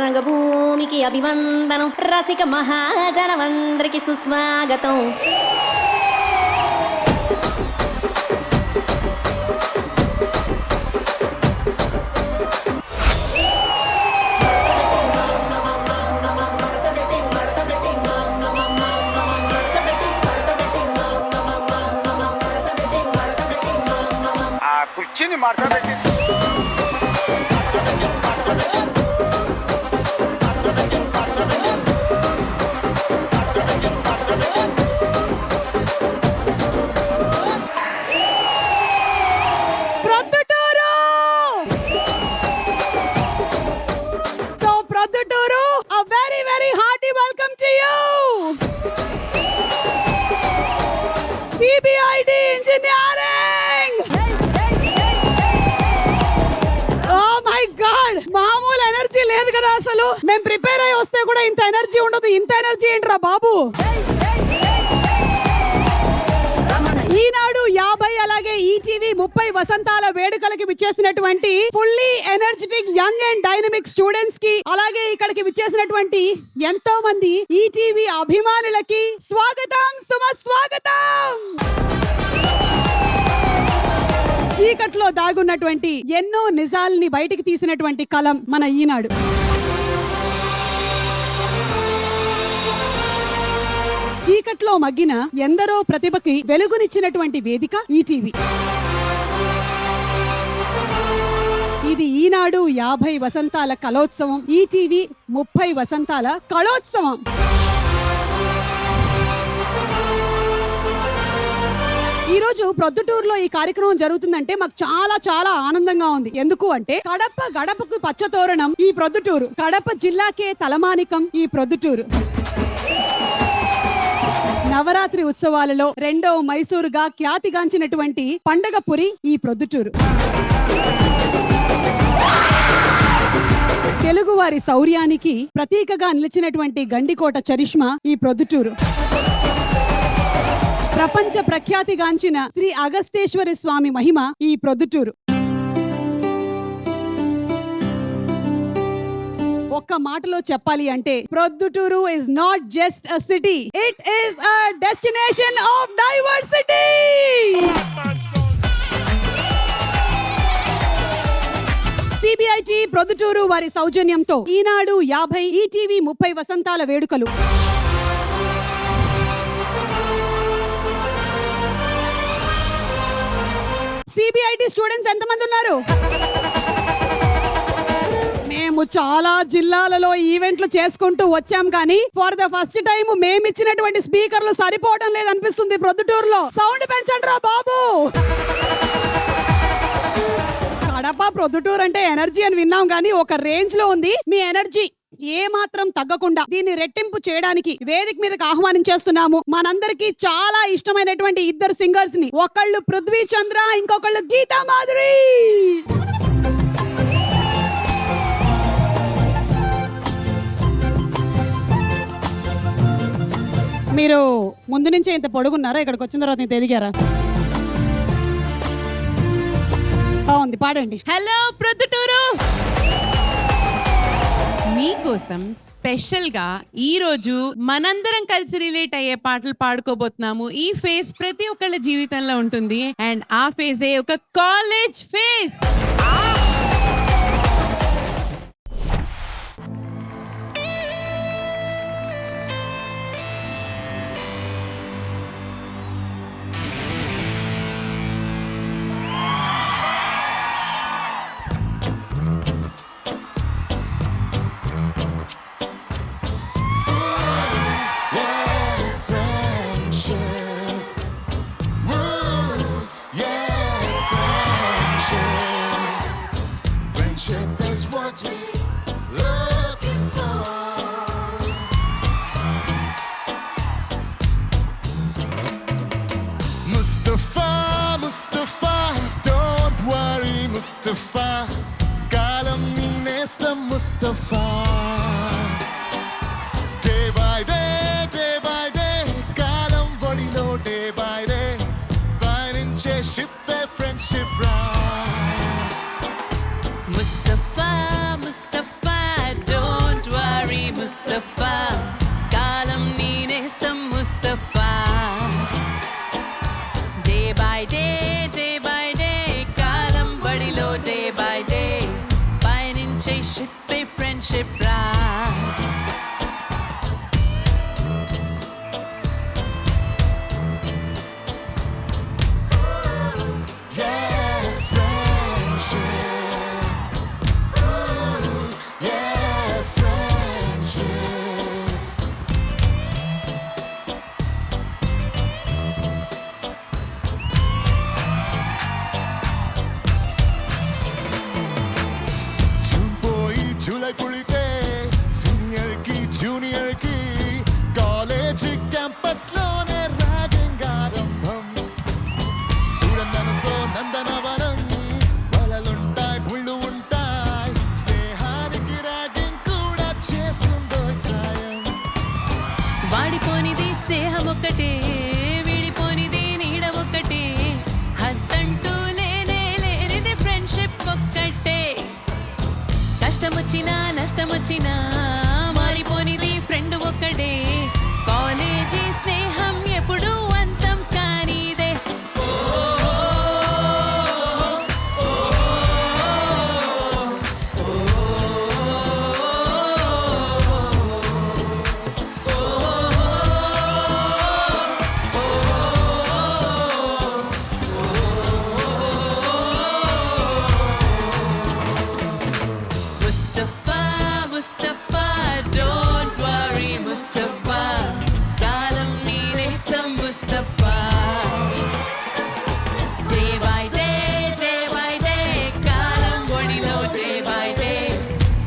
రంగభూమికి అభివందనం రసిక మహాజనమందరికి సుస్వాగతం. కుర్చీని మాట్లాడండి. Proddatur, a very very hearty welcome to you. CBID Engineering. Oh my God, మామూలు ఎనర్జీ లేదు కదా అసలు. మేము ప్రిపేర్ అయ్యి వస్తే కూడా ఇంత ఎనర్జీ ఉండదు. ఇంత ఎనర్జీ ఏంట్రా బాబు. ఈనాడు 50 అలాగే ఈటీవీ 30 వసంతాల వేడుకలకి విచ్చేసినటువంటి fully energetic young and dynamic students కి అలాగే ఇక్కడికి విచ్చేసినటువంటి ఎంతో మంది ఈటీవీ అభిమానులకి స్వాగతం, సుమస్వాగతం. చీకట్లో దాగున్నటువంటి ఎన్నో నిజాల్ని బయటికి తీసినటువంటి కలం మన ఈనాడు. చీకట్లో మగ్గిన ఎందరో ప్రతిభకి వెలుగునిచ్చినటువంటి వేదిక ఈటీవీ. ఇది ఈనాడు 50 వసంతాల కళోత్సవం, ఈటీవీ 30 వసంతాల కళోత్సవం. ఈ రోజు ప్రొద్దుటూరులో ఈ కార్యక్రమం జరుగుతుందంటే మాకు చాలా చాలా ఆనందంగా ఉంది. ఎందుకు అంటే కడప గడపకు పచ్చతోరణం ఈ ప్రొద్దుటూరు, కడప జిల్లాకే తలమానికం ఈ ప్రొద్దుటూరు. నవరాత్రి ఉత్సవాలలో రెండవ మైసూరుగా ఖ్యాతిగాంచినటువంటి పండగపురి ఈ ప్రొద్దుటూరు. తెలుగువారి శౌర్యానికి ప్రతీకగా నిలిచినటువంటి గండికోట చరిష్మా ఈ ప్రొద్దుటూరు. ప్రపంచ ప్రఖ్యాతిగాంచిన శ్రీ అగస్తేశ్వరి స్వామి మహిమ ఈ ప్రొద్దుటూరు. ఒక్క మాటలో చెప్పాలి అంటే Proddatur is not just a city, it is a destination of diversity. CBIT Proddatur వారి సౌజన్యంతో ఈనాడు 50, ఈటీవీ 30 వసంతాల వేడుకలు. సిబిఐటి స్టూడెంట్స్ ఎంతమంది ఉన్నారు? మేము చాలా జిల్లాలలో ఈవెంట్లు చేసుకుంటూ వచ్చాం కానీ ఫర్ ద ఫస్ట్ టైం మేము ఇచ్చినటువంటి స్పీకర్లు సరిపోవడం లేదనిపిస్తుంది ప్రొద్దుటూరులో. సౌండ్ పెంచండి రా బాబు. కడప ప్రొద్దుటూరు అంటే ఎనర్జీ అని విన్నాం కానీ ఒక రేంజ్ లో ఉంది. మీ ఎనర్జీ ఏ మాత్రం తగ్గకుండా దీన్ని రెట్టింపు చేయడానికి వేదిక మీదకి ఆహ్వానించేస్తున్నాము మనందరికీ చాలా ఇష్టమైనటువంటి ఇద్దరు సింగర్స్ ని. ఒకళ్ళు పృథ్వీ చంద్ర, ఇంకొకళ్ళు గీతా మాధురి. మీరు ముందు నుంచే ఇంత పొడుగున్నారా? ఇక్కడికి వచ్చిన తర్వాత ఇంత ఎదిగారా? బాగుంది, పాడండి. హలో ప్రొద్దుటూరు, మీకోసం స్పెషల్ గా ఈ రోజు మనందరం కలిసి రిలేట్ అయ్యే పాటలు పాడుకోబోతున్నాము. ఈ ఫేజ్ ప్రతి ఒక్కళ్ళ జీవితంలో ఉంటుంది అండ్ ఆ ఫేజే ఒక college phase. Mustafa, kalam ni nestam Mustafa. Day by day, kalam bodilo day by day. Paininche ship the friendship ride. Mustafa, Mustafa, don't మార్చినా మారిపోనిది ఫ్రెండ్ ఒక్కడే కాలేజీ స్నేహం ఎప్పుడు అంతం కానిదే ముస్తఫా ముస్తఫా డోంట్ వరీ ముస్తఫా కాలం నీనేస్తం ముస్తఫా డే బై డే కాలం ఒడిలో డే బై డే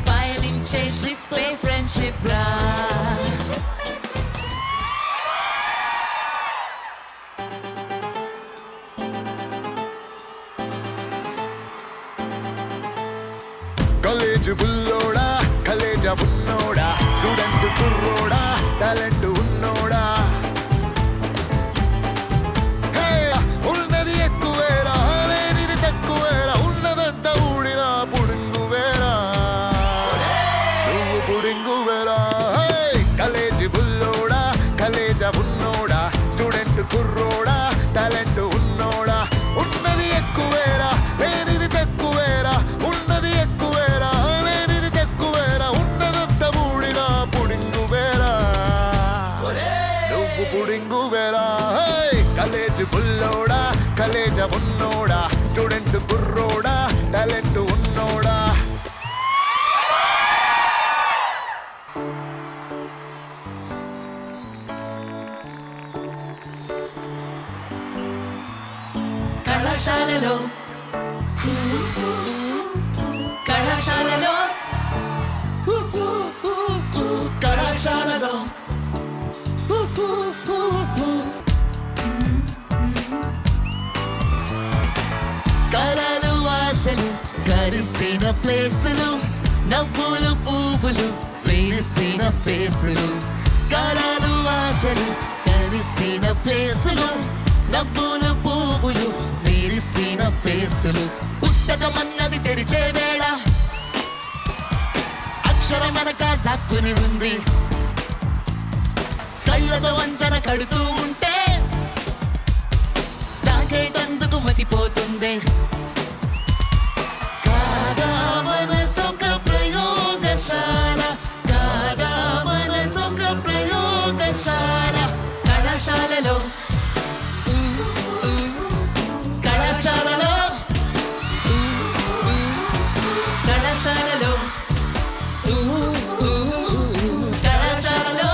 పయనించే షిప్పే ఫ్రెండ్షిప్ రా కాలేజ్ బుల్లోడా కాలేజ ఉన్నోడా స్టూడెంట్ కుర్రోడా టాలెంట్ ఉన్నోడా హే ఉన్నది ఎక్కువేరా లేనిది తక్కువేరా ఉన్నదంట ఊడినా పుడింగువేరా నువ్వు పుడింగువేరా కాలేజ్ బుల్లోడా కాలేజ ఉన్నోడా స్టూడెంట్ కుర్రోడా టాలెంట్ ఉన్నోడా ఉన్నది ఎక్కువేరా లేనిది తక్కువేరా ఉన్నది ఎక్కువేరా లేనిది తక్కువేరా ఉన్నదంత మూడినా పుడింగువేరా నువ్వు పుడింగువేరా కాలేజ్ బుల్లోడా కాలేజ ఉన్నోడా స్టూడెంట్ కుర్రోడా టాలెంట్ ఉన్నోడా కళాశాలలో కళాశాలలో కళాశాలలో కళలు ఆశలు కలిసిన ప్లేసులు నవ్వులు పువ్వులు వేసిన ఫేసులు కళలు ఆశలు కలిసిన ప్లేసులు నవ్వులు పువ్వులు వేసిన ఫేసులు పుస్తకమన్నది తెరిచే వేళ అక్షరమనక దక్కుని ఉంది కళ్ళతో వంతన కడుతూ ఉంటే తాకేటందుకు మతిపోతుంది కాగా మనసొక ప్రయోగశాల కాగా మనసొక ప్రయోగశాల కళాశాలలో కళాశాలలో కళాశాలలో కళాశాలలో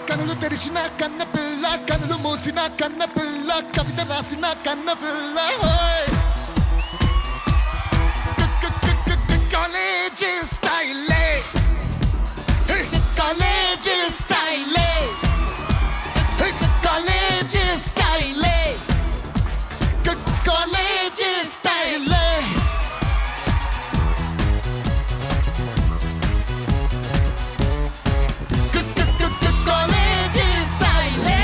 కనులు తెరిచిన కన్న పిల్ల కనులు మూసిన కన్న పిల్ల కవిత రాసిన కన్న పిల్ల కాలేజ్ స్టైలే కాలేజ్ స్టైలే కాలేజ్ స్టైలే కాలేజ్ స్టైలే కాలేజ్ స్టైలే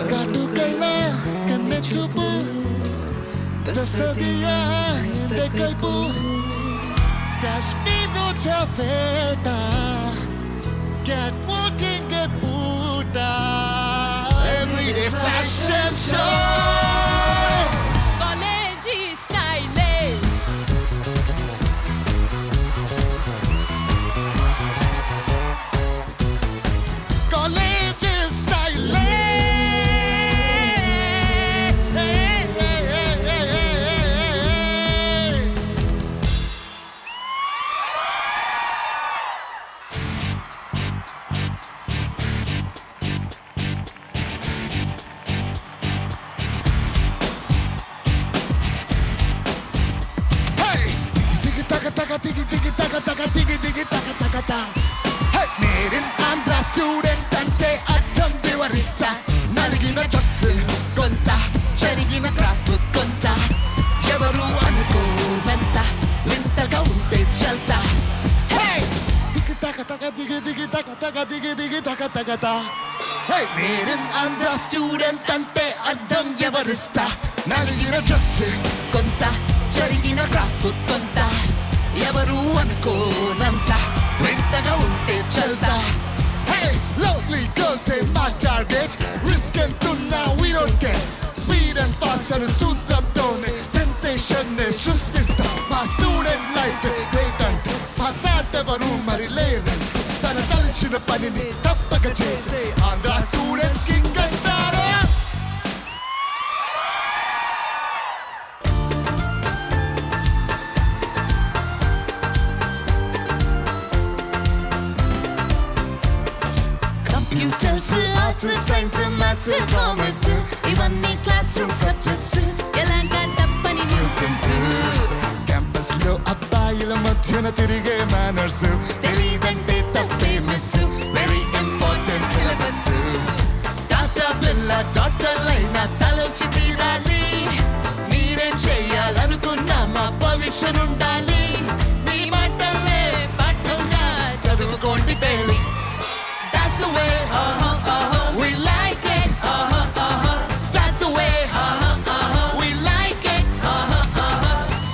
కాటుకళ్ళ కన్నె చూపు దసగియా ఎందే కైపు కాశ్మీరు చఫేట క్యాట్ వాకింగ్ ఎ పూట ఎవ్రీడే ఫ్యాషన్ షో కాలేజీ స్టైలే కాలేజ్ స్టైలే Made in Andhra student ante అర్థం వివరిస్తా నలిగిన డ్రెస్సులు కొంత కదా. నేనన్ ఆంధ్ర స్టూడెంట్ అంటే అర్థం ఎవరిస్తా? నలిగిన డ్రెస్ కొంత, జరిగిన గ్రాఫ్ కొంత, ఎవరు అనుకోనంత వింతగా ఉంటే చల్తా. Lovely girls say my target, risk ఎంతున్నా we don't care. Speed and fast అని సూత్రంతోనే సెన్సేషన్ నే సృష్టిస్తాం. మా స్టూడెంట్ లైఫ్ గ్రేట్ అంటే మా సాట్ ఎవరు మరి లేదంటే తన తలచిన పనిని తప్పక చేసే ఆంధ్ర స్టూడెంట్స్ కింగ్ అంటారు. Computers, arts, science, maths, commerce ఇవన్నీ క్లాస్ రూమ్ సబ్జెక్ట్స్. ఎలాంటి తప్పని న్యూసెన్స్. క్యాంపస్ లో అబ్బాయిల మధ్యన తిరిగే మేనర్స్ తెలీదంటే తప్పే miss. Very important syllabus. Tata Birla డాక్టర్లైనా తలొచ్చి తీరాలి. మీరేం చెయ్యాలనుకున్నా మా పర్మిషన్ ఉండాలి. మీ మాటలే పాఠంగా చదువుకోండి daily. That's the way, we like it, that's the way, we like it,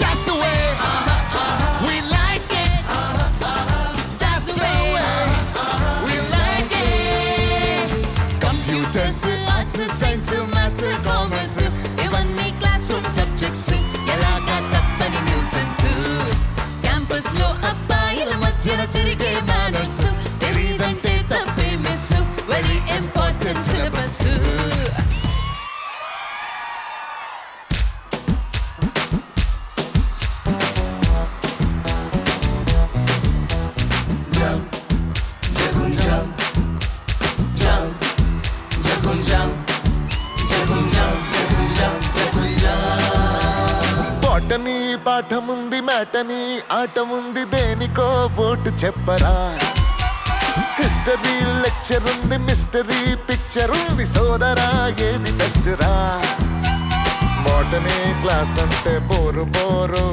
that's the way, we like it, that's the way, we like it. Computers, arts, science, maths, commerce ఇవన్నీ class room subjects. ఎలాగా తప్పని nuisance. Campus లో అబ్బాయిల మధ్యన తిరిగే manners తెలీదంటే తప్పే miss. Very important syllabus. Botany పాఠముంది, మ్యాటనీ ఆటముంది, దేనికో ఓటు చెప్పరా. హిస్టరీ లెక్చర్ ఉంది, మిస్టరీ పిక్చర్ ఉంది, సోదరా ఏది బెస్ట్ రా. బోటనీ క్లాస్ అంటే బోరు బోరు,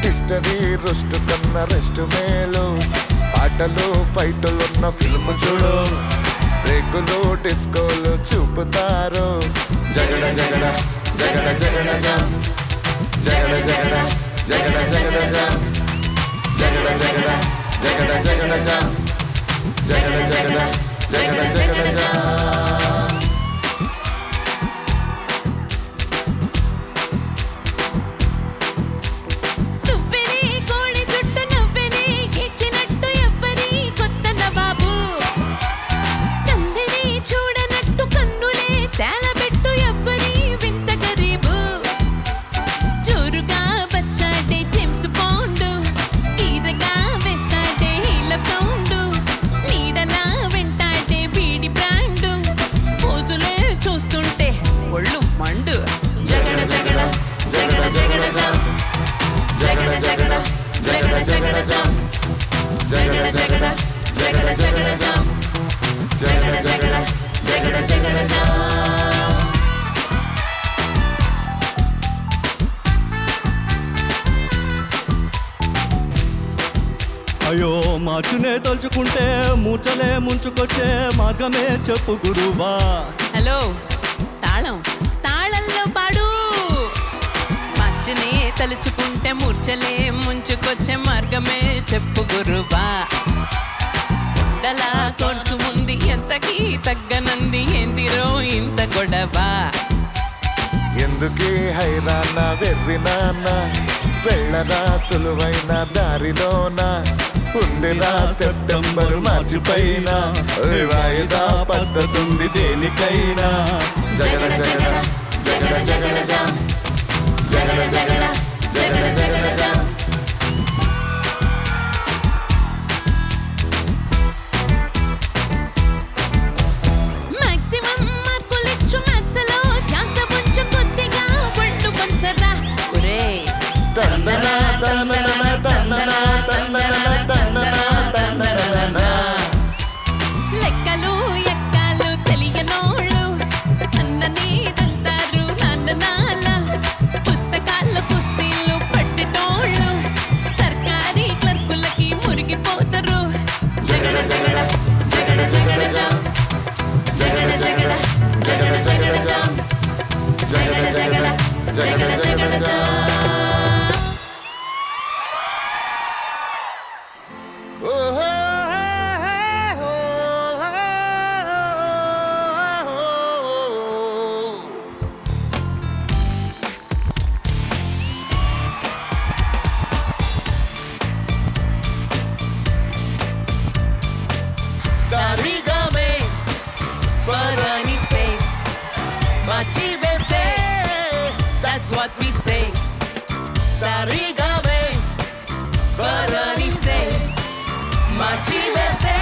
హిస్టరీ రుస్ట్ కన్నా రెస్ట్ మేలు. ఆటలు ఫైటులున్న ఫిల్మ్ చూడు, రేకులు డిస్కోలు చూపుతారు. జగడ జగడ జగడ జగడ జం, జగడ జగడ జగడ జగడ జం, జగడ జగడ జగడ జగడ జం, జగడ జగడ జగడ జగడ జం. నువ్వెనే కోడి జుట్టు, నువ్వెనే ఇచ్చినట్టు ఎవ్వరి కొత్త నవాబు. కందిని చూడనట్టు కన్నులే తేలబెట్టు ఎవ్వరి వింత గరీబు. జోరుగా వచ్చాడే జేమ్స్ బాండ్, ఈరగా వేస్తాడే హీల సౌండ్. నీడలా వెంటాడే బీడి బ్రాండ్, పోజులే చూస్తుంటే ఒళ్ళు మండు. జగడ జగడ జగడ జగడ జం, జగడ జగడ జగడ జగడ జం, జగడ జగడ జగడ జగడ జం, జగడ జగడ జగడ జగడ జం. అయ్యో మార్చునే తలుచుకుంటే మూర్చలే ముంచుకొచ్చే మార్గమే చెప్పు గురువా. హలో, తాళం తాళంలో పాడు. మచ్చనే తలుచుకుంటే మూర్చలే ముంచుకొచ్చే మార్గమే చెప్పు గురువా. ఉండలా కోర్సు ఉంది ఎంతకీ తగ్గనంది, ఏందిరో ఇంత గొడవ. ఎందుకే హైరాణ వెర్రినాన్న, వెళ్ళరా సులువైన దారిలోన. ఉందిరా సెప్టెంబర్ మార్చి పైన, వాయిదా పద్ధతుంది దేనికైనా. జగడ జగడ జగడ జగడ జం, జగడ జగడ జగడ జగడ జం. మాక్సిమం మార్కులిచ్చు మ్యాథ్స్లో ధ్యాస ఉంచు, కొద్దిగా ఒళ్ళు పంచరా. ఒరేయ్, తందన తందన తందన తందన తందన తందన. లెక్కలు ఎక్కాలు తెలియనోళ్ళు అన్నని తంతారు నాన్న నాల. పుస్తకాలు కుస్తీలు పట్టెట Machivese, that's what we say. Sarigame, Barani say. Machivese,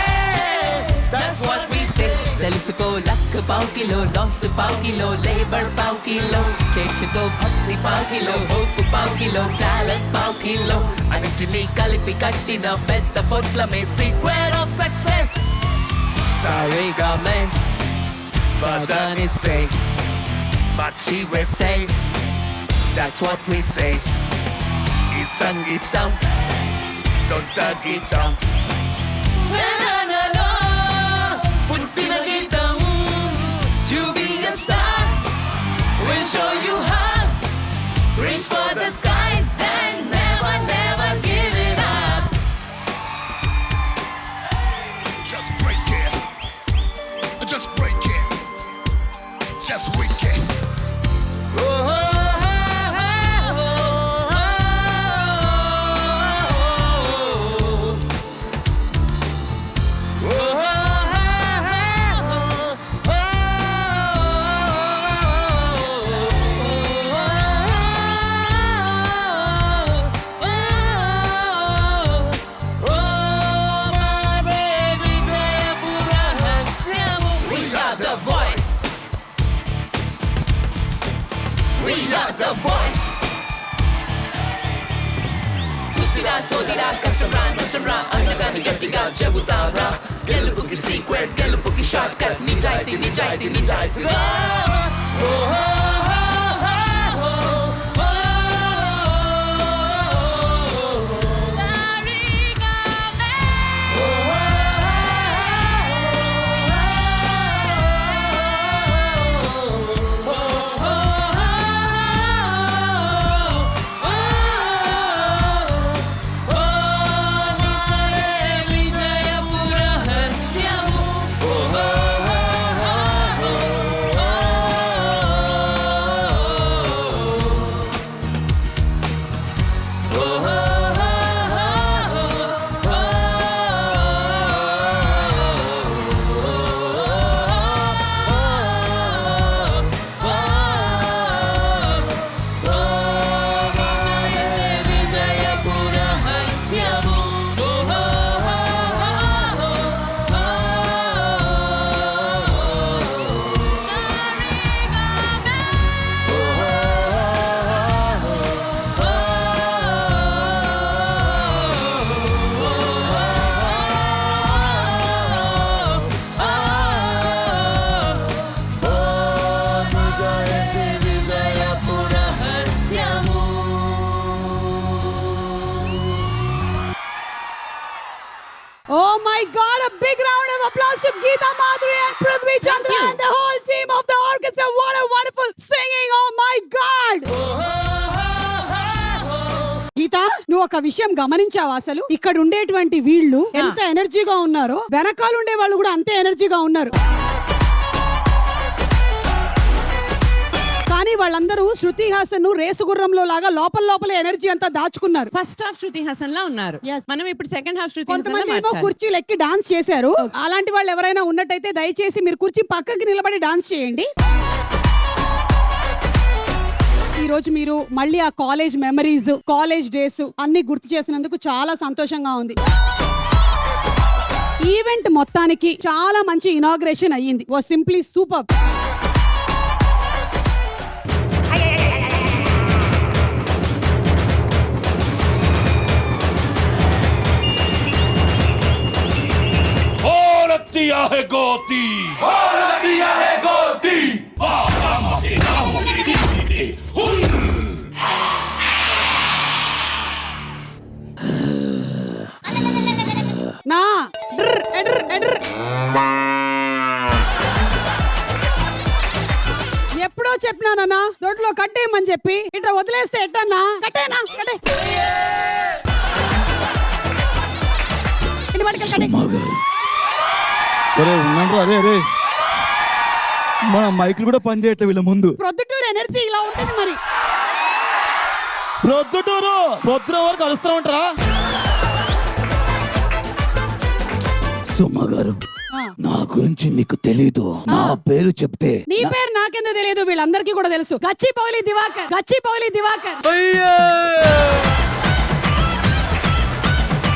that's what we say. తెలుసుకో లక్ పావు కిలో, లాస్ పావు కిలో, లేబర్ పావు కిలో, చేర్చుకో భక్తి పావు కిలో, హోప్ పావు కిలో, టాలెంట్ పావు కిలో, అన్నిటినీ కలిపి కట్టిన పెద్ద పొట్లమే secret of success. Sarigame, Barani say. Machivese, that's what we say. Isang gitam, sonta gitam. Nananalo, punti na gitam. To be a star, we'll show you how. Reach for the skies and never, never give it up. Just break it. Just break it. Just weak it. సోదిరా కష్టంరా అండగాని గట్టిగా చెబుతారా గెలుపుకి secret గెలుపుకి short cut నిజాయితీ నిజాయితీ నిజాయితీ Oh my God, a big round of applause to Geeta Madhuri and Prithvi Chandra and the whole team of the orchestra. What a wonderful singing. Oh my God. గీత, నువ్వు ఒక విషయం గమనించావా? అసలు ఇక్కడ ఉండేటువంటి వీళ్ళు ఎంత ఎనర్జీగా ఉన్నారో, వెనకాల ఉండే వాళ్ళు కూడా అంతే ఎనర్జీగా ఉన్నారు. కానీ వాళ్ళందరూ శృతి హాసన్ రేసు గుర్రంలో లాగా లోపలే ఎనర్జీ అంతా దాచుకున్నారు. ఫస్ట్ హాఫ్ శృతి హాసన్ లా ఉన్నారు. మనం ఇప్పుడు సెకండ్ హాఫ్ శృతి హాసన్ కొంతమంది ఏమో కుర్చీలు ఎక్కి డాన్స్ చేశారు. అలాంటి వాళ్ళు ఎవరైనా ఉన్నట్టయితే దయచేసి మీరు కుర్చీ పక్కకి నిలబడి డాన్స్ చేయండి. ఈ రోజు మీరు మళ్ళీ ఆ కాలేజ్ మెమరీస్, కాలేజ్ డేస్ అన్ని గుర్తు చేసినందుకు చాలా సంతోషంగా ఉంది. ఈవెంట్ మొత్తానికి చాలా మంచి ఇనాగ్రేషన్ అయ్యింది. Was simply super. दिया है गोती और दिया है गोती నా ఎడ్ర్ ఎప్పుడో చెప్పినానన్నా దొడ్లో కట్టేయమని చెప్పి, ఇట్లా వదిలేస్తే ఎట్టన్నా? కట్టేనా? కట్టే. అరే మన మైకులు కూడా పనిచేయట్లేదు వీళ్ళ ముందు. ప్రొద్దుటూరు ఎనర్జీ ఇలా ఉంటుంది మరి. ప్రొద్దుటూరు పొద్దున వరకు అరుస్తూ ఉంటారా? సుమ్మ గారు నా గురించి నీకు తెలీదు. నా పేరు చెప్తే నీ పేరు నాకెందుకు తెలియదు, వీళ్ళందరికీ కూడా తెలుసు. గచ్చిబౌలి దివాకర్, గచ్చిబౌలి దివాకర్.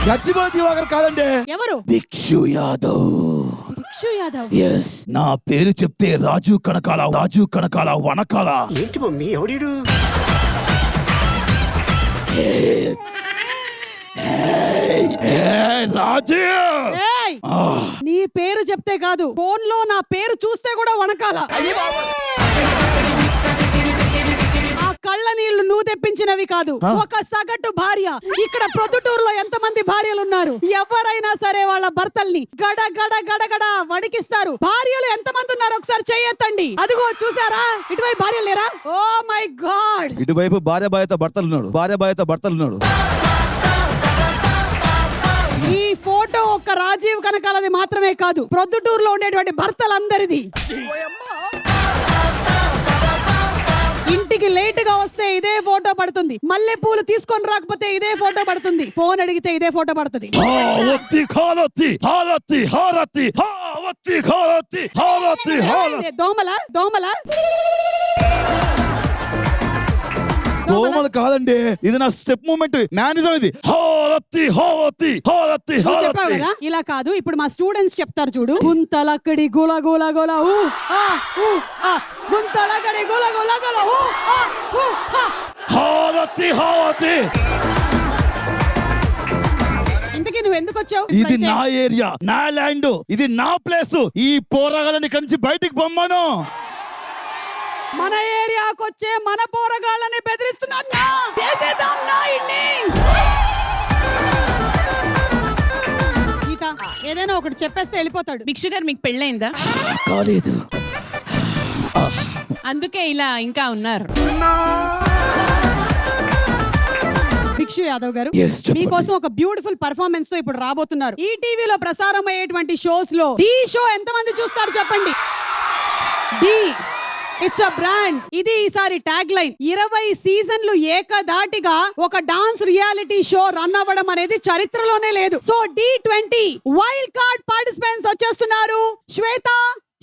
గచ్చిబౌలి దివాకర్ కాదండి. ఎవరు? భిక్షు యాదవ్. భిక్షు యాదవ్. ఎస్, నా పేరు చెప్తే రాజు కనకాల వనకాల. ఏంటి మమ్మీ ఎవడీడు? రాజు, ఏయ్! నీ పేరు చెప్తే కాదు, ఫోన్ లో నా పేరు చూస్తే కూడా వణకాల. ఆ కళ్ళ నీళ్లు నువ్వు తెప్పించినవి కాదు, ఒక సగటు భార్య. ఇక్కడ ప్రొద్దుటూరులో ఎంతమంది భార్యలు ఉన్నారు? ఎవరైనా సరే వాళ్ళ భర్తల్ని గడ గడ గడ గడ వణికిస్తారు. భార్యలు ఎంతమంది ఉన్నారు ఒకసారి చెయ్యెత్తండి. అదిగో చూసారా, ఇటువైపు భార్య లేరా? Oh my God! ఇటువైపు భార్య భర్తలు ఉన్నాడు. ఈ ఫోటో ఒక్క రాజీవ్ కనకాలది మాత్రమే కాదు, ప్రొద్దుటూరులో ఉండేటువంటి భర్తలందరిది. ఇంటికి లేట్ గా వస్తే ఇదే ఫోటో పడుతుంది, మల్లె పూలు తీసుకొని రాకపోతే ఇదే ఫోటో పడుతుంది, ఫోన్ అడిగితే ఇదే ఫోటో పడుతుంది. దోమల దోమలు కాదండి, ఇది నా స్టెప్ మూమెంట్ మేనేజం. ఇది చెప్పావు కదా, ఇలా కాదు. ఇప్పుడు మా స్టూడెంట్స్ చెప్తారు చూడు. గుంతలక్కడి గుల గుల గుల ఊ ఆ ఊ ఆ, గుంతలక్కడి గుల గుల గుల ఊ ఆ ఊ ఆ. ఇంతకీ నువ్వు ఎందుకు వచ్చావు? ఇది నా ఏరియా, నా ల్యాండ్, ఇది నా ప్లేస్. ఈ పోరగాళ్ళని ఇక్కడి నుంచి బయటికి పొమ్మను. మన ఏరియాకి వచ్చే మన పోరగాళ్ళని బెదిరిస్తున్నాడు. గీత ఏదైనా ఒకటి చెప్పేస్తే వెళ్ళిపోతాడు. భిక్షు గారు, మీకు పెళ్ళైందా? కాలేదు. అందుకే ఇలా ఇంకా ఉన్నారు. భిక్షు యాదవ్ గారు, Yes, చెప్పండి. మీకోసం ఒక బ్యూటిఫుల్ పర్ఫార్మెన్స్ తో ఇప్పుడు రాబోతున్నారు. ఈ టీవీలో ప్రసారం అయ్యేటువంటి షోస్ లో డి షో ఎంతమంది చూస్తారు చెప్పండి. డి ఇట్స్ అ బ్రాండ్. ఇది ఈసారి ట్యాగ్ లైన్. 20 సీజన్లు ఏకదాటిగా ఒక డాన్స్ రియాలిటీ షో రన్ అవ్వడం అనేది చరిత్రలోనే లేదు. So D20 wild card participants వచ్చేస్తున్నారు. Shweta,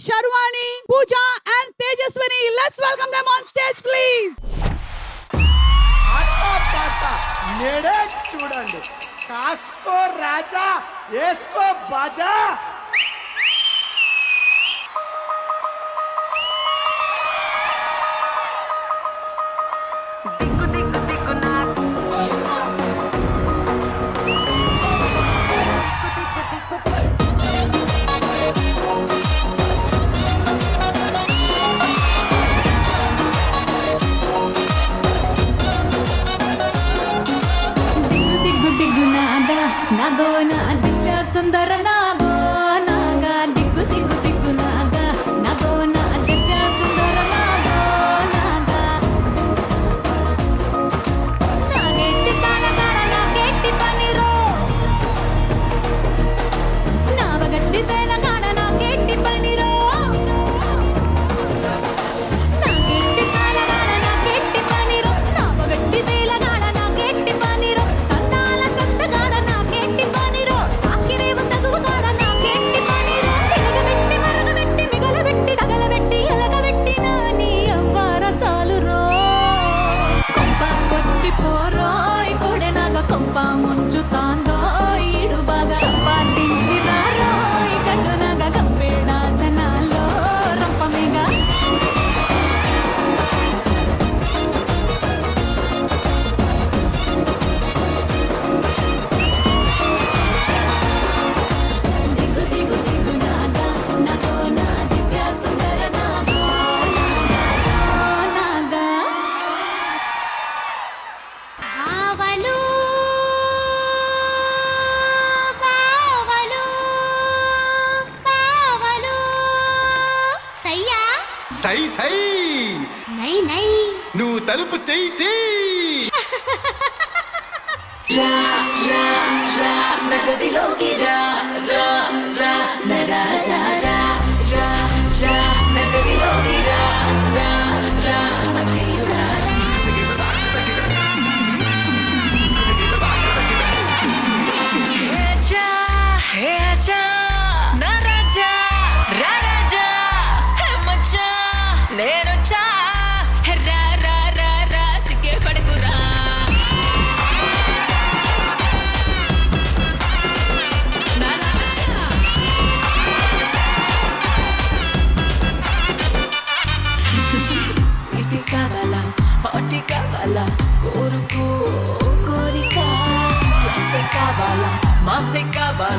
Sharvani, Pooja and Tejaswini. Let's welcome them on stage please. నేడే చూడండి, కాస్కో రాజా ఏస్కో బాజా. నాగో నా దివ్య సుందర నాగో నాగా దిగ్గు దిగ్గు దిగ్గు నాగా నాగో నా దివ్య సుందర నాగో నాగా నాగెట్టి సాలగాడ నాగెట్టి పనిరో నావగట్టి సేలగాడ నాగెట్టి పనిరో నాగెట్టి సాలగాడ నాగెట్టి పనిరో నావగట్టి సేలగాడ నాగెట్టి పనిరో సంతాల సంతగాడ నాగెట్టి పనిరో సాకిరేవ తగువగాడ నాగెట్టి పనిరో తిరగబెట్టి మరగబెట్టి మిగలబెట్టి తగలబెట్టి ఎలగబెట్టి నాని అవ్వార చాలురో కొంప కొచ్చి పోరోయ్ కొడె నాగ కొంప ముంచుతాందో ఈడు బాగా పాటించి రారోయ్ కడ్డు నాగ కంపేడాసనాలో రంపమిగా దిగు దిగు దిగు నాగా నాగో నా దివ్య సుందర నాగో నాగా ఆవలు పావలు పావలు సయ్యా సై సై నై నై నువ్వు తలుపు తెయితే రా రా రా నగదిలోకి రా రా రా నరాజా రా రా రా నగదిలోకి రా రా రా మధ్యయుగా హే ఆచా నరాజా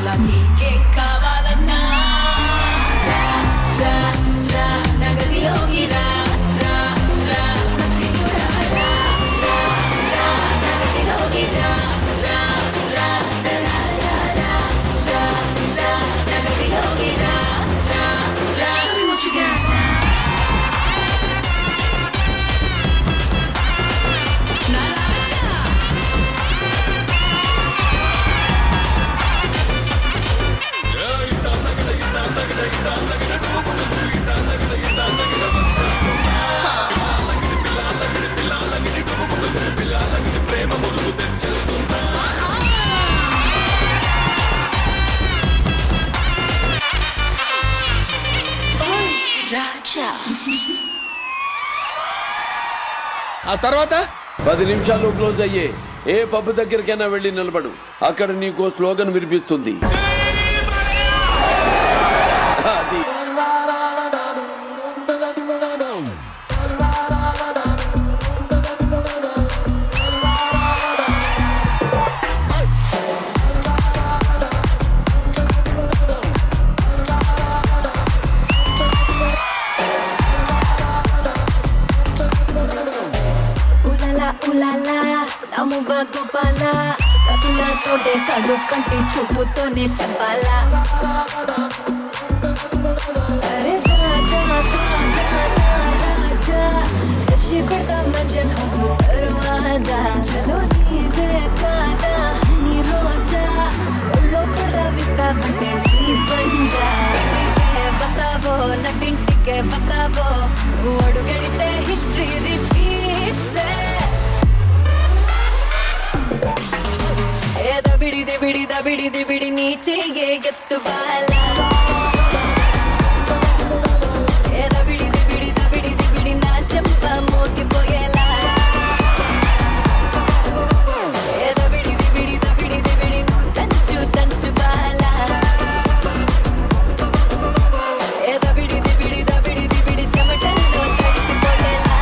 కావాలా నీకే కావాలన్నా రా రా రా నగదిలోకి రా రా రా భక్తియుడా రా రా రా నగదిలోకి రా రా రా రాజా రా రా రా నగదిలోకి రా రా రా Show me what you got now. ఆ తర్వాత 10 నిమిషాలు క్లోజ్ అయ్యే ఏ పబ్ దగ్గరికైనా వెళ్ళి నిలబడు. అక్కడ నీకో స్లోగన్ వినిపిస్తుంది. అది నమ్ముబా గోపాల కతులతోటే కాదు కంటి చూపుతోనే చెప్పాలా అరే రాజా రాజా ఎఫ్షి కొడతా మర్చన్ హౌస్ దర్వాజా చలో నీదే కాదా నీ రోజా ఒళ్ళో కూడా విప్పాబంటే నీ పంజా ఇంటికే బస్తావో నటింటికే బస్తావో నువ్వు అడుగడితే హిస్టరీ రిపీట్స్ దబిడి నీ చెయ్యే ఎత్తు బాల దబిడి నా చెంప మోగిపోయేలా దబిడి నువ్వు తంచు బాల దబిడి చెమటల్లో తడిసిపోయేలా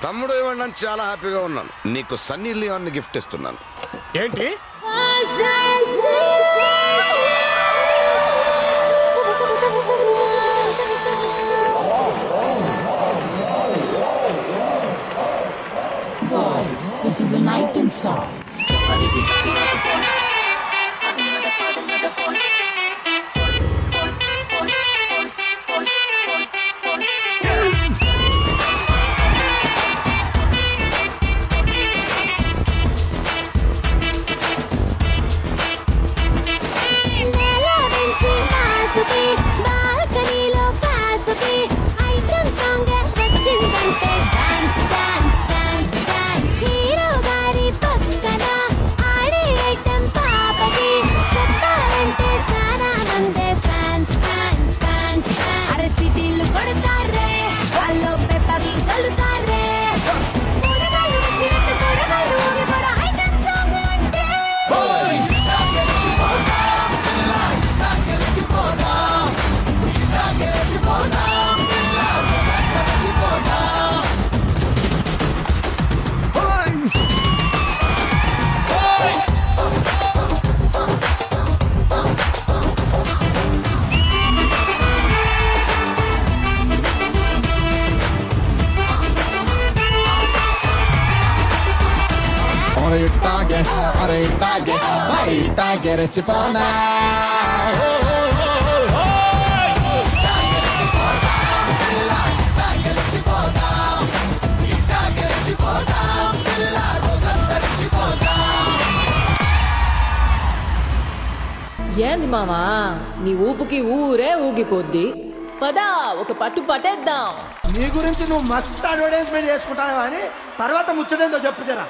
తమ్ముడు ఇవ్వండి, చాలా హ్యాపీగా ఉన్నాను. నీకు సన్నీ లియోన్ గిఫ్ట్ ఇస్తున్నాను. ఏంటి This is a night and song. బాల్కనీలో కాసుకి ఐటమ్ సాంగ్ వచ్చిందంటే dance dance dance dance hero గారి పక్కన ఆడే ఐటమ్ పాపకి చెప్పాలంటే సానా మందే ఫ్యాన్స్ ఫ్యాన్స్ ఫ్యాన్స్ అరే సిటీలు కొడతారే వాళ్ళు పెప్పకి చల్లుతారే కూరగాయలు వచ్చినట్టు కూరగాయలు ఊగిపోరా ఐటమ్ సాంగ్ అంటే ఇట్టాగే రెచ్చిపోనా ఏంది మావా నీ ఊపుకి ఊరే ఊగిపోద్ది. పదా ఒక పట్టు పట్టేద్దాం. నీ గురించి నువ్వు మస్తు అడ్వర్టైజ్మెంట్ చేసుకుంటావు అని తర్వాత ముచ్చటేందో చెప్పు జరా.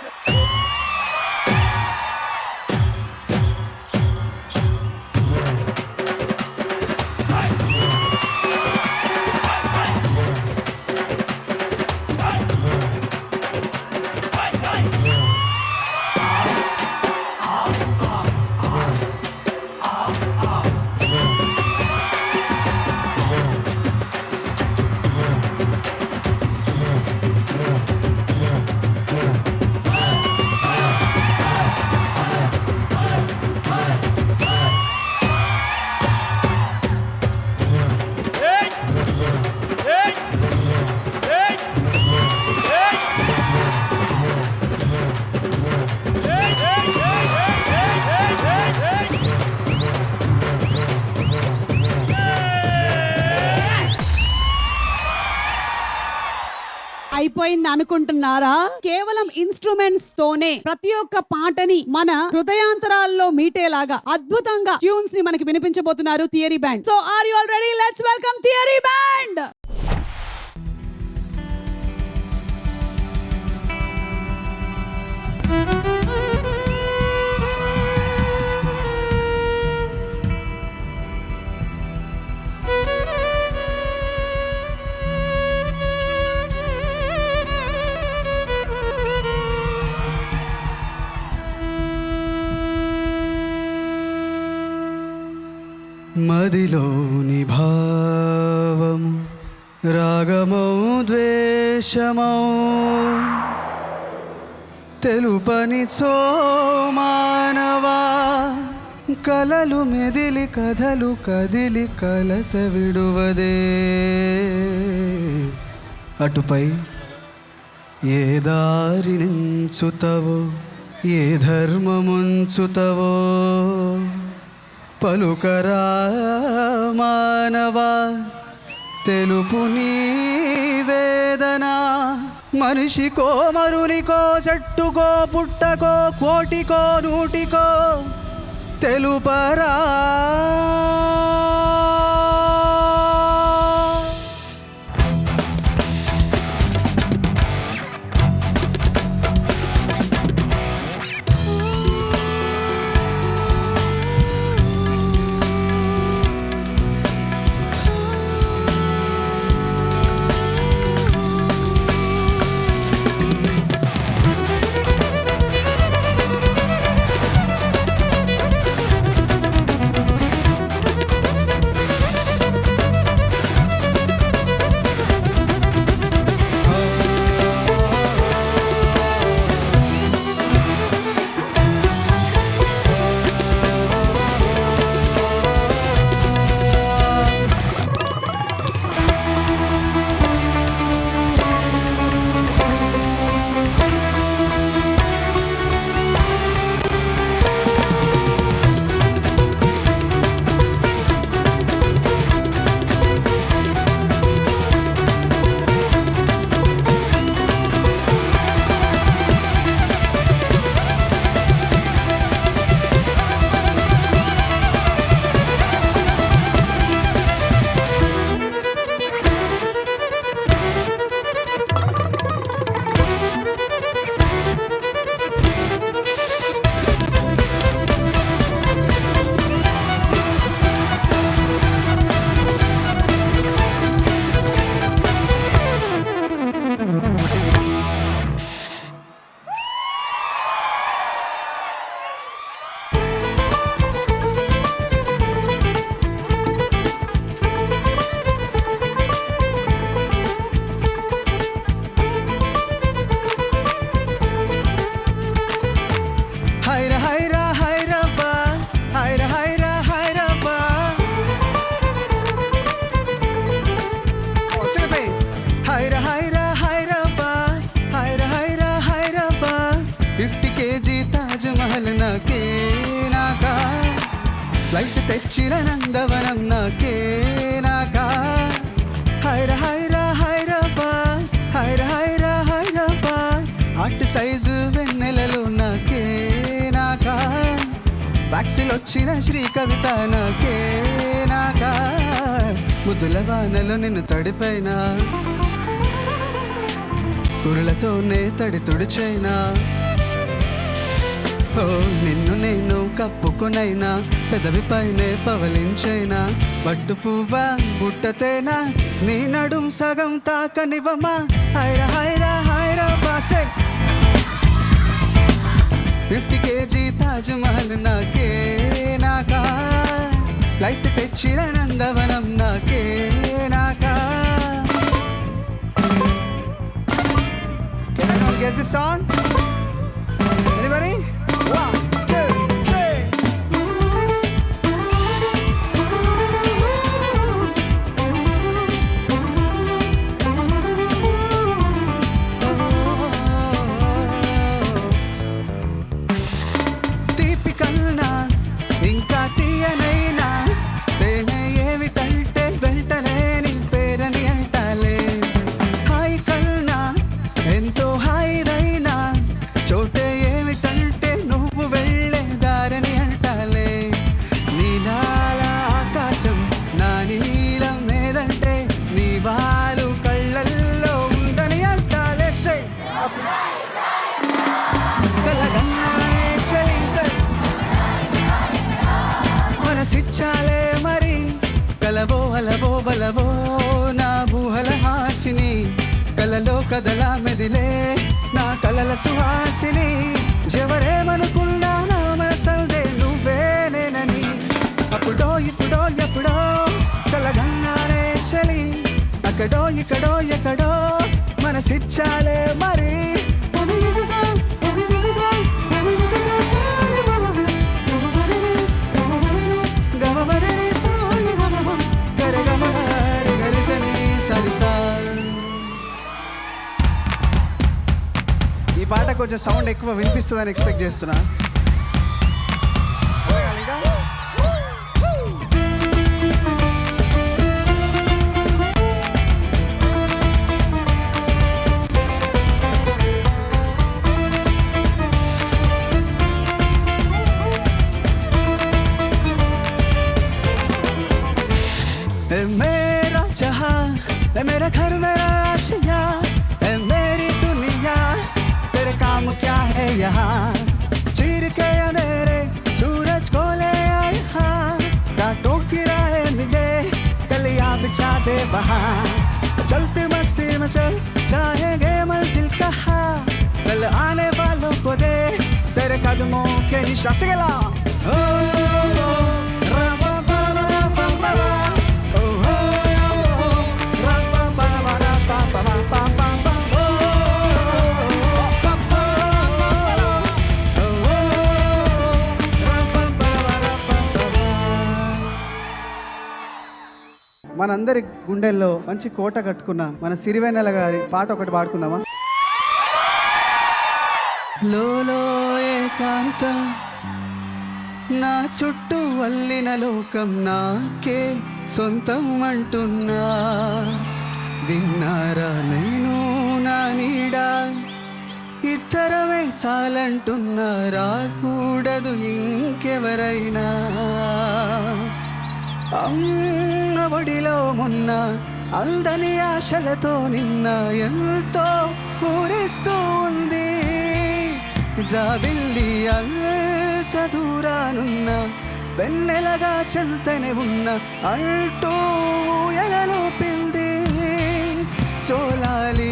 అయిపోయింది అనుకుంటున్నారా? కేవలం ఇన్స్ట్రుమెంట్స్ తోనే ప్రతి ఒక్క పాటని మన హృదయాంతరాల్లో మీటేలాగా అద్భుతంగా ట్యూన్స్ ని మనకి వినిపించబోతున్నారు theory band. So are you all ready? Let's welcome theory band. మదిలోని భావం రాగమౌ ద్వేషమౌ తెలుపని మానవా కలలు మెదిలి కథలు కదిలి కలత విడువదే అటుపై ఏ దారి నించుతవో ఏ ధర్మముంచుతవో పలుకరా మానవా తెలుపు నీ వేదన మనిషికో మరునికో చెట్టుకో పుట్టకో కోటికో నూటికో తెలుపరా ఫ్లైట్ తెచ్చిన నందవనం నాకే నాకా హైరా హైరా హైరబ్బా హైరా హైరా హైరబ్బా అటు సైజు వెన్నెలలు నాకే నాకా వ్యాక్సిల్ వచ్చిన శ్రీ కవిత నాకే నాకా ముద్దుల వానలో నిన్ను తడిపైనా కురులతోనే తడి తుడిచైనా ఓ నిన్ను నేను కప్పుకొనైనా పెదవి పైనే పవలించైనా పట్టు పువ్వా బుట్టతేనా నీ నడుం సగం తాకనివ్వమా హైరా హైరా హైరా బాసే 50 kg తాజ్ మహల్ నాకే నాకా ఫ్లైట్ తెచ్చిన నందవనం నాకే నాకా Can anyone guess this song? Anybody? 1, 2, 3. తీపి కన్నా ఇంకా తీయనైనా తేనె ఏమిటంటే వెంటనే నీ పేరని అంటాలే హాయి కన్నా మనసిచ్చాలే మరి కలవో అలవో బలవో నా ఊహల హాసిని కలలో కదలా మెదిలే నా కలల సుహాసిని ఎవరేమనుకున్నా నా మనసల్దే నువ్వేనేనని అప్పుడో ఇప్పుడో ఎప్పుడో కలగన్నానే చలి అక్కడో ఇక్కడో ఎక్కడో మనసిచ్చాలే మరి ఈ పాట కొంచెం సౌండ్ ఎక్కువ వినిపిస్తుందని ఎక్స్పెక్ట్ చేస్తున్నా. मेरा जहां मेरा घर मेरा आशिया मेरी दुनिया तेरे काम क्या है यहाँ चीर के अंधेरे सूरज को ले आए हाँ घाटों की राहें मिले कलियां बिछा दे वहाँ चलते मस्ती में चल चाहेंगे मंजिल कहाँ कल आने वालों को दे तेरे कदमों के निशान से गला ओ మనందరి గుండెల్లో మంచి కోట కట్టుకున్న మన సిరివెన్నెల గారి పాట ఒకటి పాడుకుందామా? లోలో ఏకాంతం నా చుట్టూ వల్లిన లోకం నాకే సొంతం అంటున్నా విన్నారా నేను నా నీడా ఇద్దరమే చాలంటున్నా రాకూడదు ఇంకెవరైనా అమ్మఒడిలో మొన్న అందని ఆశలతో నిన్న ఎంతో ఊరిస్తూ ఉంది జాబిల్లి అంత దూరానున్న వెన్నెలగా చెంతనే ఉన్న అంటూ ఎలలోపింది చోలాలి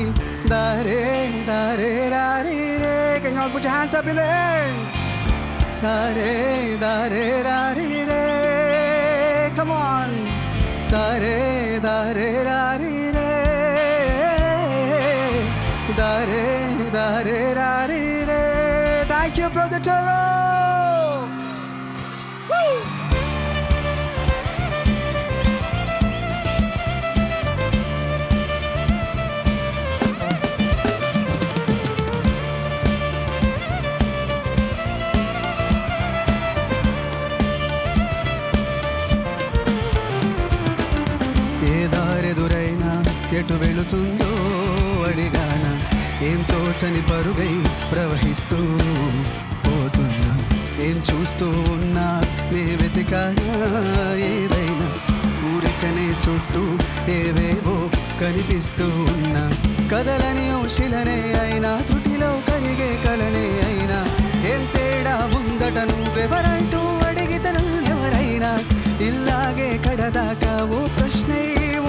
దారే దారే రారి రే Can you all put your hands up in the air? దారే దారే రారి రే Come on దారే దారే రారి రే దారే దారే రారి రే Thank you, Brother Taro. Woo! ఎటు వెళుతుందో అడిగాన ఏం తోచని పరుగై ప్రవహిస్తూ పోతున్నా ఏం చూస్తూ ఉన్నా నే వెతికానా ఏదైనా ఊరికనే చుట్టూ ఏవేవో కనిపిస్తూ ఉన్నా కదలని ఓశిలనే అయినా తుటిలో కరిగే కలనే అయినా ఏం తేడా ముందట నువ్వెవరంటూ అడిగితను ఎవరైనా ఇల్లాగే కడదాకా ఓ ప్రశ్నే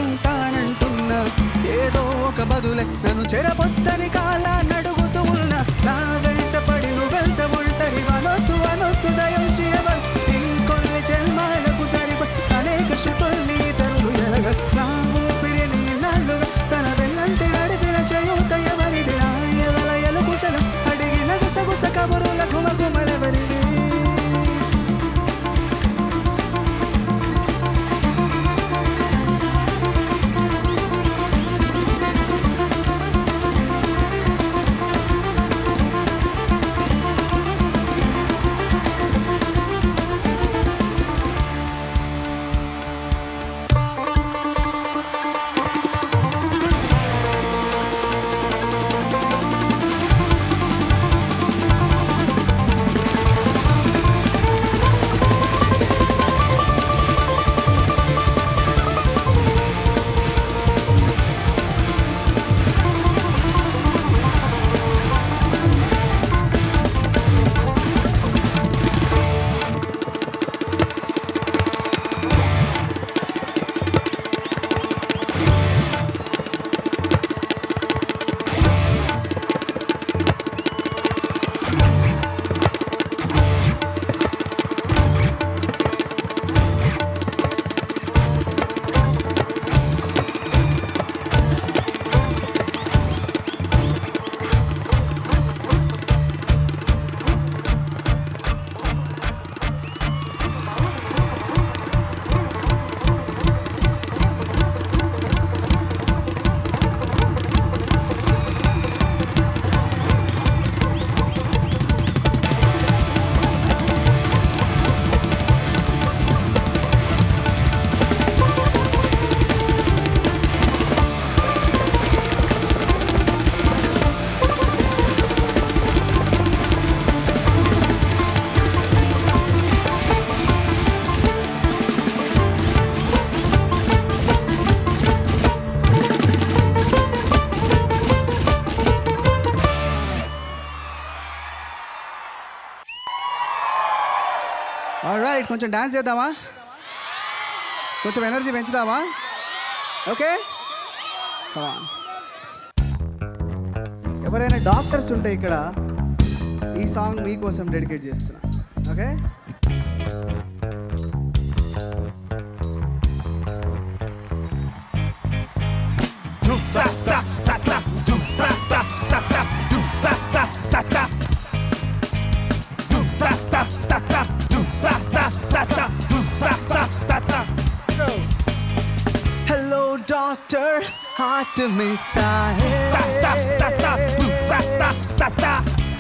ఉంటానంటున్నా ఏదో ఒక బదులే నన్ను చెరపొద్దని కాలా నడుగుతూ ఉన్నా నా వెంట పడి నువ్వెంత ఒంటరి అనొద్దు అనొద్దు దయచి ఎవరు ఇంకొన్ని జన్మాలకు సరిపడి అనేక శృతుల్ని తరులు ఎలగ నా ఊపిరి నీ నాళ్ళుగా తన వెన్నంటి నడిపిన చేయూత ఎవరిది నా ఎవల ఎలుగుసలం అడిగిన గుసగుస కబురుల గుమగుమలెవరిది రైట్, కొంచెం డాన్స్ చేద్దామా, కొంచెం ఎనర్జీ పెంచుదామా? ఓకే, ఎవరైనా డాక్టర్స్ ఉంటే ఇక్కడ ఈ సాంగ్ మీకోసం డెడికేట్ చేస్తున్నా. Okay, hello doctor, heart miss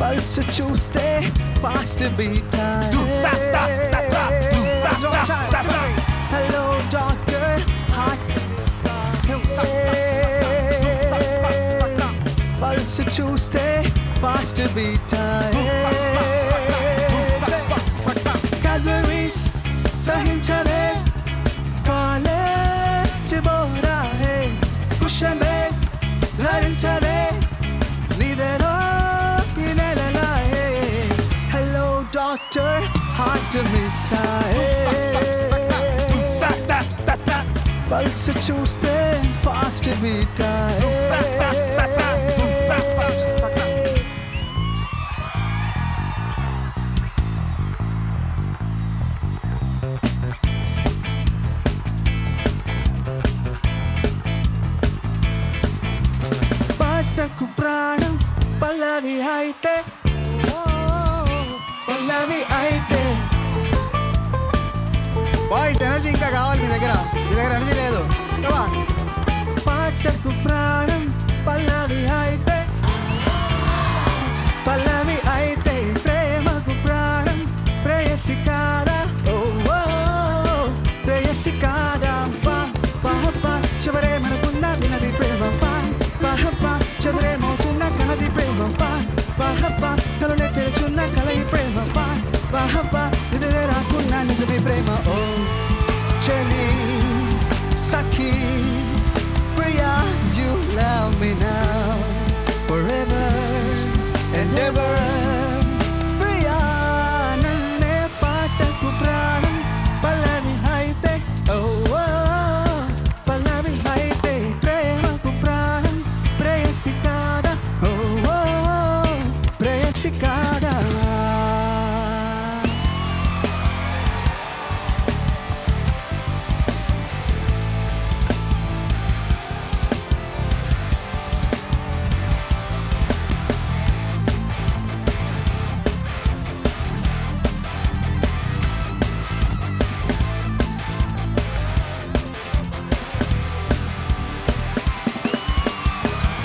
pulse చూస్తే fast beat hello doctor, heart pulse చూస్తే fast beat calories సహించలే కాలేజ్ బోరా హే కుషమే ధరించలే నీవేరో ఈ నెలలా hey hello doctor heart miss pulse చూస్తే ఫాస్ట్ బీట్ పాటకు ప్రాణం పల్లవి అయితే పల్లవి అయితే బాయ్స్ ఎనర్జీ ఇంకా కావాలి మీ దగ్గర ఎనర్జీ లేదు. పాటకు ప్రాణం పల్లవి అయితే పల్లవి అయితే ప్రేమకు ప్రాణం ప్రేయసి కాదా ఓ ప్రేయసి కాదా పా పా చివరే మనకున్న వినది ప్రేమ పా పా చదురే మోతున్న కనది ప్రేమ పా కలునే తెరుచున్న కలయి ప్రేమ పా ఇదివే రాకున్న నిజమి ప్రేమ ఓ చెలి సఖీ Priya you love me now forever and ever Priya నన్నే పాటకు ప్రాణం పల్లవి అయితే ఓ పల్లవి అయితే ప్రేమకు ప్రాణం ప్రేయసి కాదా ఓ ప్రేయసి కాదా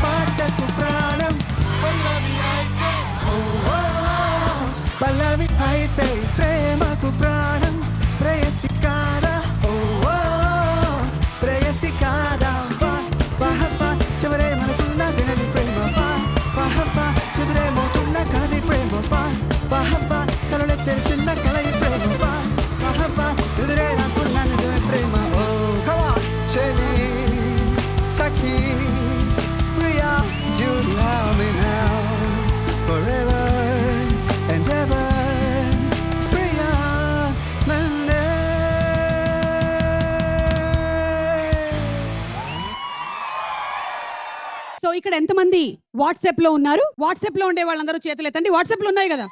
పాటకు ప్రాణం పల్లవి అయితే పల్లవి అయితే ప్రేమకు ప్రాణం ప్రేయసి కాదా ఓ ప్రేయసి కాదా పా చివరే మనకున్న వినది ప్రేమ పా చివరే మోతున్న కనది ప్రేమ పా కనులే తెరిచిన కలయి ప్రేమ పా ఎదురే రాకున్న నిజమే ప్రేమ ఓ కవా చెలి సఖీ Priya you love me now forever and ever Priya నన్నే సో ఇక్కడ ఎంతమంది వాట్సాప్ లో ఉన్నారు? వాట్సాప్ లో ఉండే వాళ్ళందరూ చేతులు ఎత్తండి. వాట్సాప్ లో ఉన్నాయి కదా?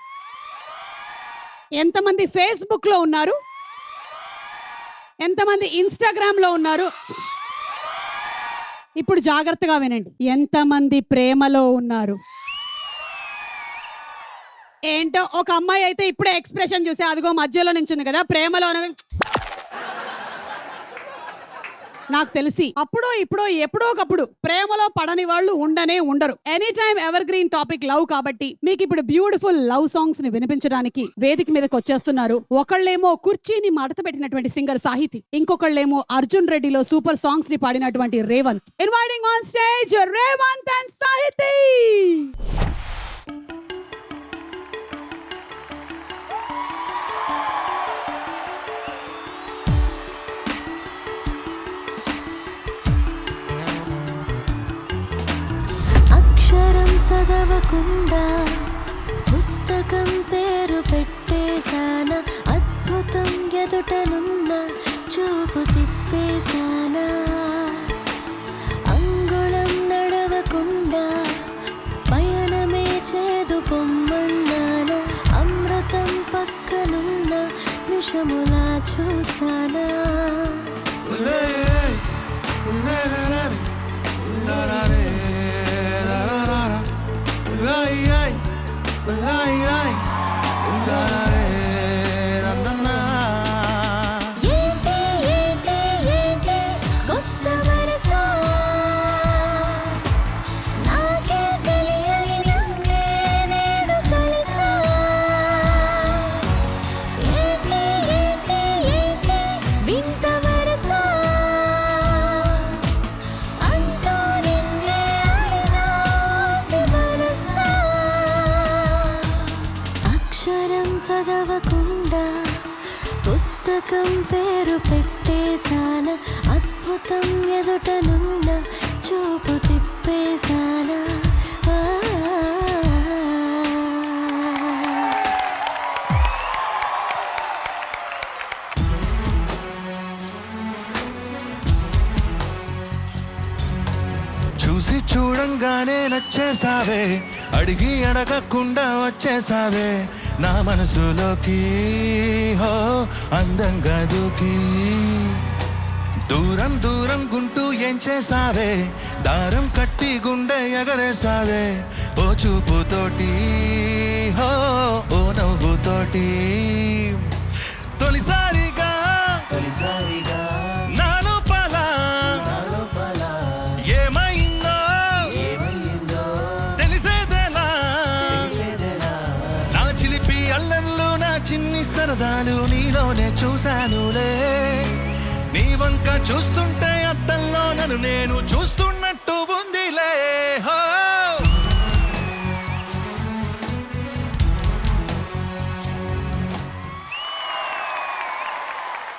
ఎంతమంది ఫేస్బుక్ లో ఉన్నారు? ఎంతమంది ఇన్స్టాగ్రామ్ లో ఉన్నారు? ఇప్పుడు జాగ్రత్తగా వినండి, ఎంతమంది ప్రేమలో ఉన్నారు? ఏంటో ఒక అమ్మాయి అయితే ఇప్పుడే ఎక్స్ప్రెషన్ చూసి అదిగో మధ్యలో నించుంది కదా ప్రేమలో నాకు తెలిసి అప్పుడో ఇప్పుడో ఎప్పుడో ఒకప్పుడు ప్రేమలో పడని వాళ్ళు ఉండరు. Any time ever green topic love కాబట్టి మీకు ఇప్పుడు బ్యూటిఫుల్ లవ్ సాంగ్స్ ని వినిపించడానికి వేదిక మీదకి వచ్చేస్తున్నారు. ఒకళ్ళేమో కుర్చీని మడత పెట్టినటువంటి సింగర్ సాహితి, ఇంకొకళ్ళేమో అర్జున్ రెడ్డిలో సూపర్ సాంగ్స్ ని పాడినటువంటి Revanth. Inviting on stage Revanth and Sahithi. అక్షరం చదవకుండా పుస్తకం పేరు పెట్టేశాన అద్భుతం ఎదుటనున్న చూపు తిప్పేశానా అంగుళం నడవకుండా పయనమే చేదు పొమ్మన్నానా అమృతం పక్కనున్న విషములా చూసానా చదవకుండా పుస్తకం పేరు పెట్టేశాన అద్భుతం ఎదుటనున్న చూపు తిప్పేశానా చూసి చూడంగానే నచ్చేసావే అడిగి అడగకుండా వచ్చేసావే నా మనసులోకి హో అందంగా దూకి దూరం దూరం గుంటూ ఏం చేసావే దారం కట్టి గుండె ఎగరేసావే ఓ చూపుతోటి హో ఓ నవ్వుతోటి తొలిసారిగా నా లోపల ఏమైందో తెలిసేదేలా నా చిలిపి అల్లంలో నా చిన్ని సరదాలు నీలోనే చూశానులే నీ వంక చూస్తుంటే అద్దంలో నన్ను నేను చూస్తున్నట్టు ఉందిలే హో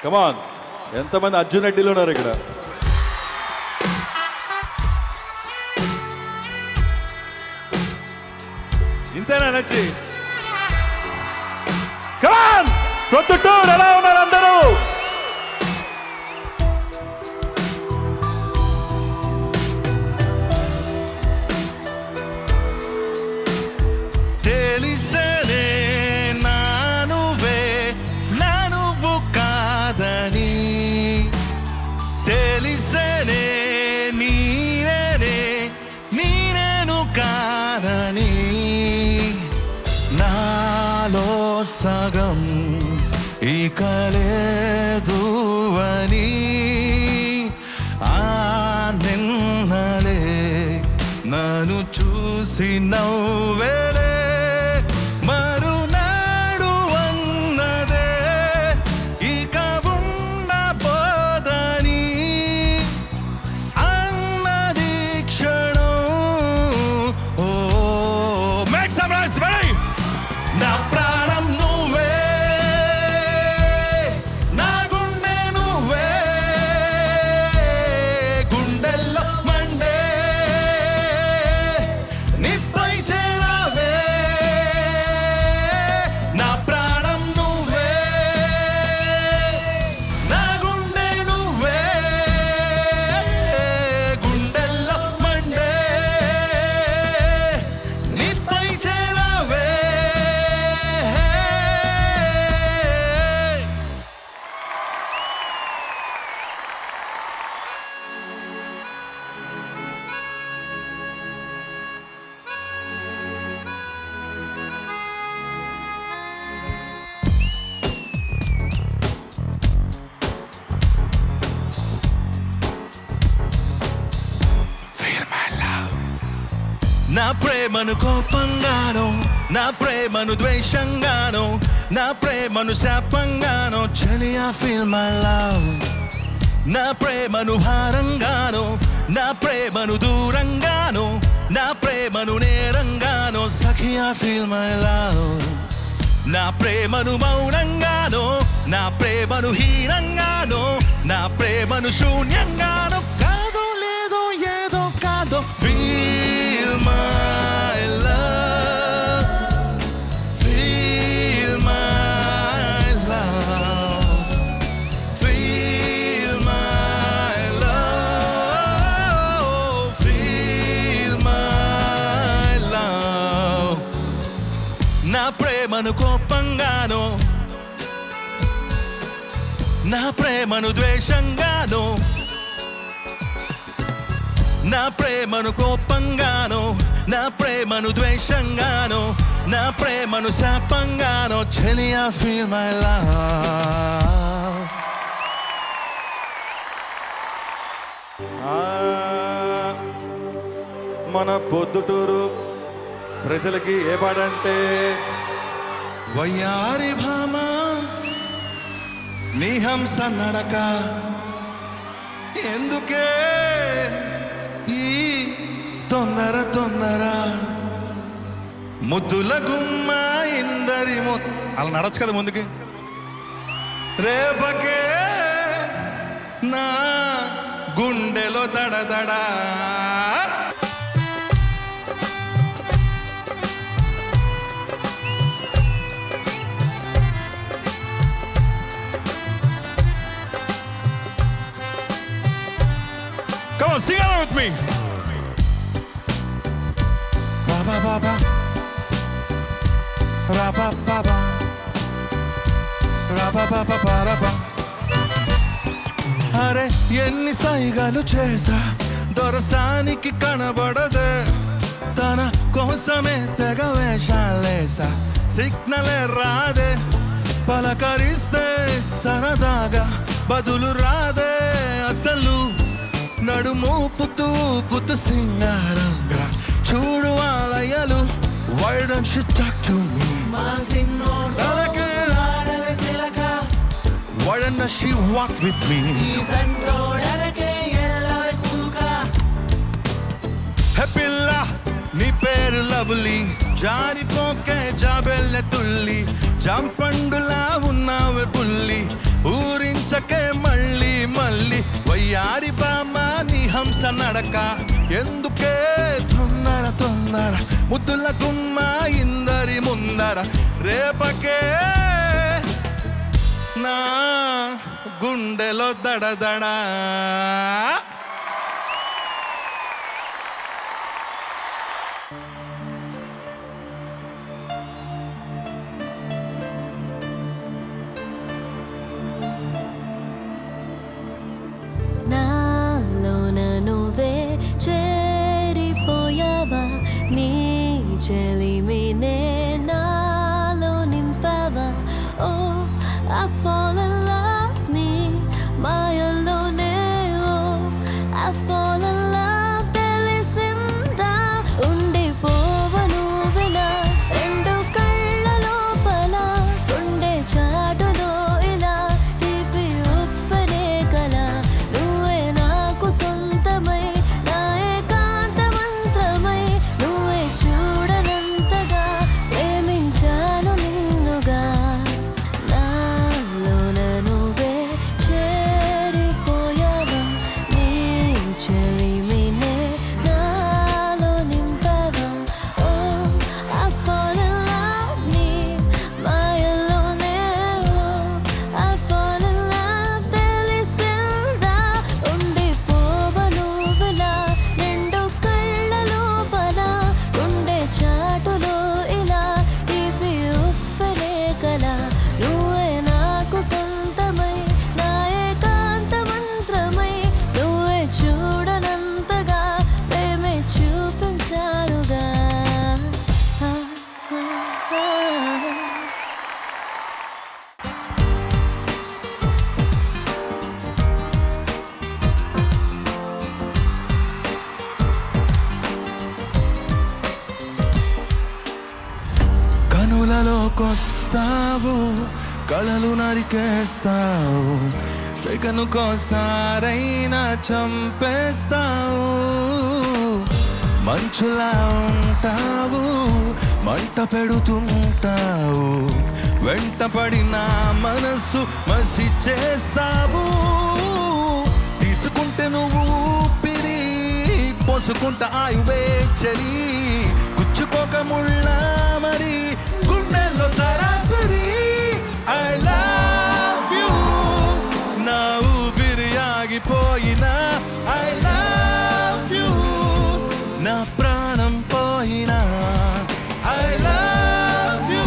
కమాన్, ఎంతమంది అర్జున్ రెడ్డిలో ఉన్నారు ఇక్కడ? ఇంతేనా నచ్చి? కమాన్, ప్రొద్దుటూరు ఎలా ఉన్నారు అందరూ? సగం ఇక లేదు అని ఆ నిన్నలే నన్ను చూసి నవ్వేలే మరునాడు అన్నదే ఇక ఉండబోదని అన్నది క్షణం ఓ మేక్ సమ్ నాయిస్ రెడీ నా ప్రాణం నువ్వే నా గుండె నువ్వే గుండెల్లో మండే నిప్పై చేరావే నా ప్రాణం నువ్వే నా గుండె నువ్వే గుండెల్లో మండే నిప్పై చేరావే నా ప్రేమను కోపంగానో నా ప్రేమను ద్వేషంగానో నా ప్రేమను శాపంగానో చెలియా ఫీల్ మై లవ్ నా ప్రేమను భారంగానో నా ప్రేమను దూరంగానో నా ప్రేమను నేరంగానో సఖియా ఫీల్ మై లవ్ నా ప్రేమను మౌనంగానో నా ప్రేమను హీనంగానో నా ప్రేమను శూన్యంగానో కాదో లేదో ఏదో కాదో feel my love feel my love ప్రేమను కోపంగానో నా ప్రేమను ద్వేషంగానో నా ప్రేమను కోపంగానో నా ప్రేమను ద్వేషంగానో నా ప్రేమను శాపంగానో చెలియా ఫీల్ మై లవ్ మన పొద్దుటూరు ప్రజలకి ఏ పాడంటే వయ్యారి భామ నీ హంస నడక ఎందుకే ఈ తొందర తొందర ముద్దుల గుమ్మ ఇందరి అలా నడచ్చు కదా ముందుకి రేపకే నా గుండెలో దడదడ Come on, sing along with me. Ba ba ba ba. Ra ba ba ba. Ra ba ba ba ba ra ba. అరే ఎన్ని సైగలు చేసా దొరసానికి కనబడదే తన కోసమే తెగ వేషాలేసా సిగ్నలే రాదే పలకరిస్తే సరదాగా బదులు రాదే అసలు నడుము పుత్తు గుత్తు సింగారంగా చూడు ఆలయాలు Why don't you talk to me? Why don't she walk with me? Hey pilla, నీ పేరు లవ్లీ జారిపోకే జాబెల్లె తుల్లి జాంపండులా ఉన్నావే పుల్లి ఊరించకే మళ్ళీ మళ్ళీ వయ్యారి బామ్మ నీ హంస నడక ఎందుకే తొందర తొందర ముద్దుల గుమ్మ ఇందరి ముందర రేపకే నా గుండెలో దడదడా నాలోన నువ్వే చేరిపోయావా నీ చెలిమినే నాలో నింపావా ఓ I fall in love నీ మాయలోనే ఓ I fall in love తెలిసిందా ఉండిపోవను వినా రెండు కళ్ళ లోపల ఉండే చాటులో ఇలా తీపి ఉప్పనే కల నువ్వే నాకు సొంతమై నా ఏకాంత మంత్రమై నువ్వే చూడనంతగా ప్రేమించాను నిన్నుగా నాలోన నువ్వే చేరిపోయావా నీ చెలిమినే నాలో నింపావా ఓ I fall in love నీ మాయలోనే ఓ I fall in love తెలిసిందా ఉండిపోవను వినా రెండు కళ్ళ లోపల ఉండే చాటులో ఇలా తీపి ఉప్పనే కల నువ్వే నాకు సొంతమై నా ఏకాంత మంత్రమై నువ్వే చూడనంతగా ప్రేమే చూపించారుగా ఆ, ఆ, ఆ. కనులలోకొస్తావు కలలు నరికేస్తావు సెకనుకోసారైనా చంపేస్తావు మంచులా ఉంటావు మంట పెడుతుంటావు వెంటపడి నా మనస్సు మసి చేస్తావు తీసుకుంటే నువ్వు ఊపిరి పోసుకుంటా ఆయువే చలి గుచ్చుకోక ముళ్ళ మరి గుండెల్లో సరాసరి I love you నా ఊపిరి ఆగిపోయినా I love you నా ప్రాణం పోయినా I love you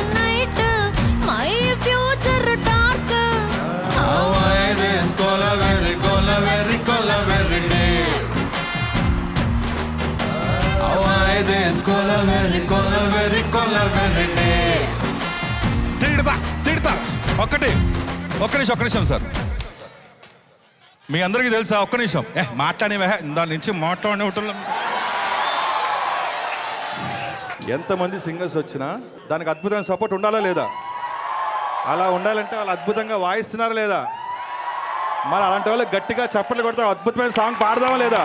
ఒక్క నిమిషం సార్. మీ అందరికీ తెలుసా? ఒక్క నిమిషం మాట్లాడేవే దాని నుంచి మాట్లాడే. ఎంతమంది సింగర్స్ వచ్చినా దానికి అద్భుతమైన సపోర్ట్ ఉండాలా లేదా? అలా ఉండాలంటే వాళ్ళు అద్భుతంగా వాయిస్తున్నారా లేదా? మరి అలాంటి వాళ్ళు గట్టిగా చప్పట్లు కొడతా అద్భుతమైన సాంగ్ పాడదామా లేదా?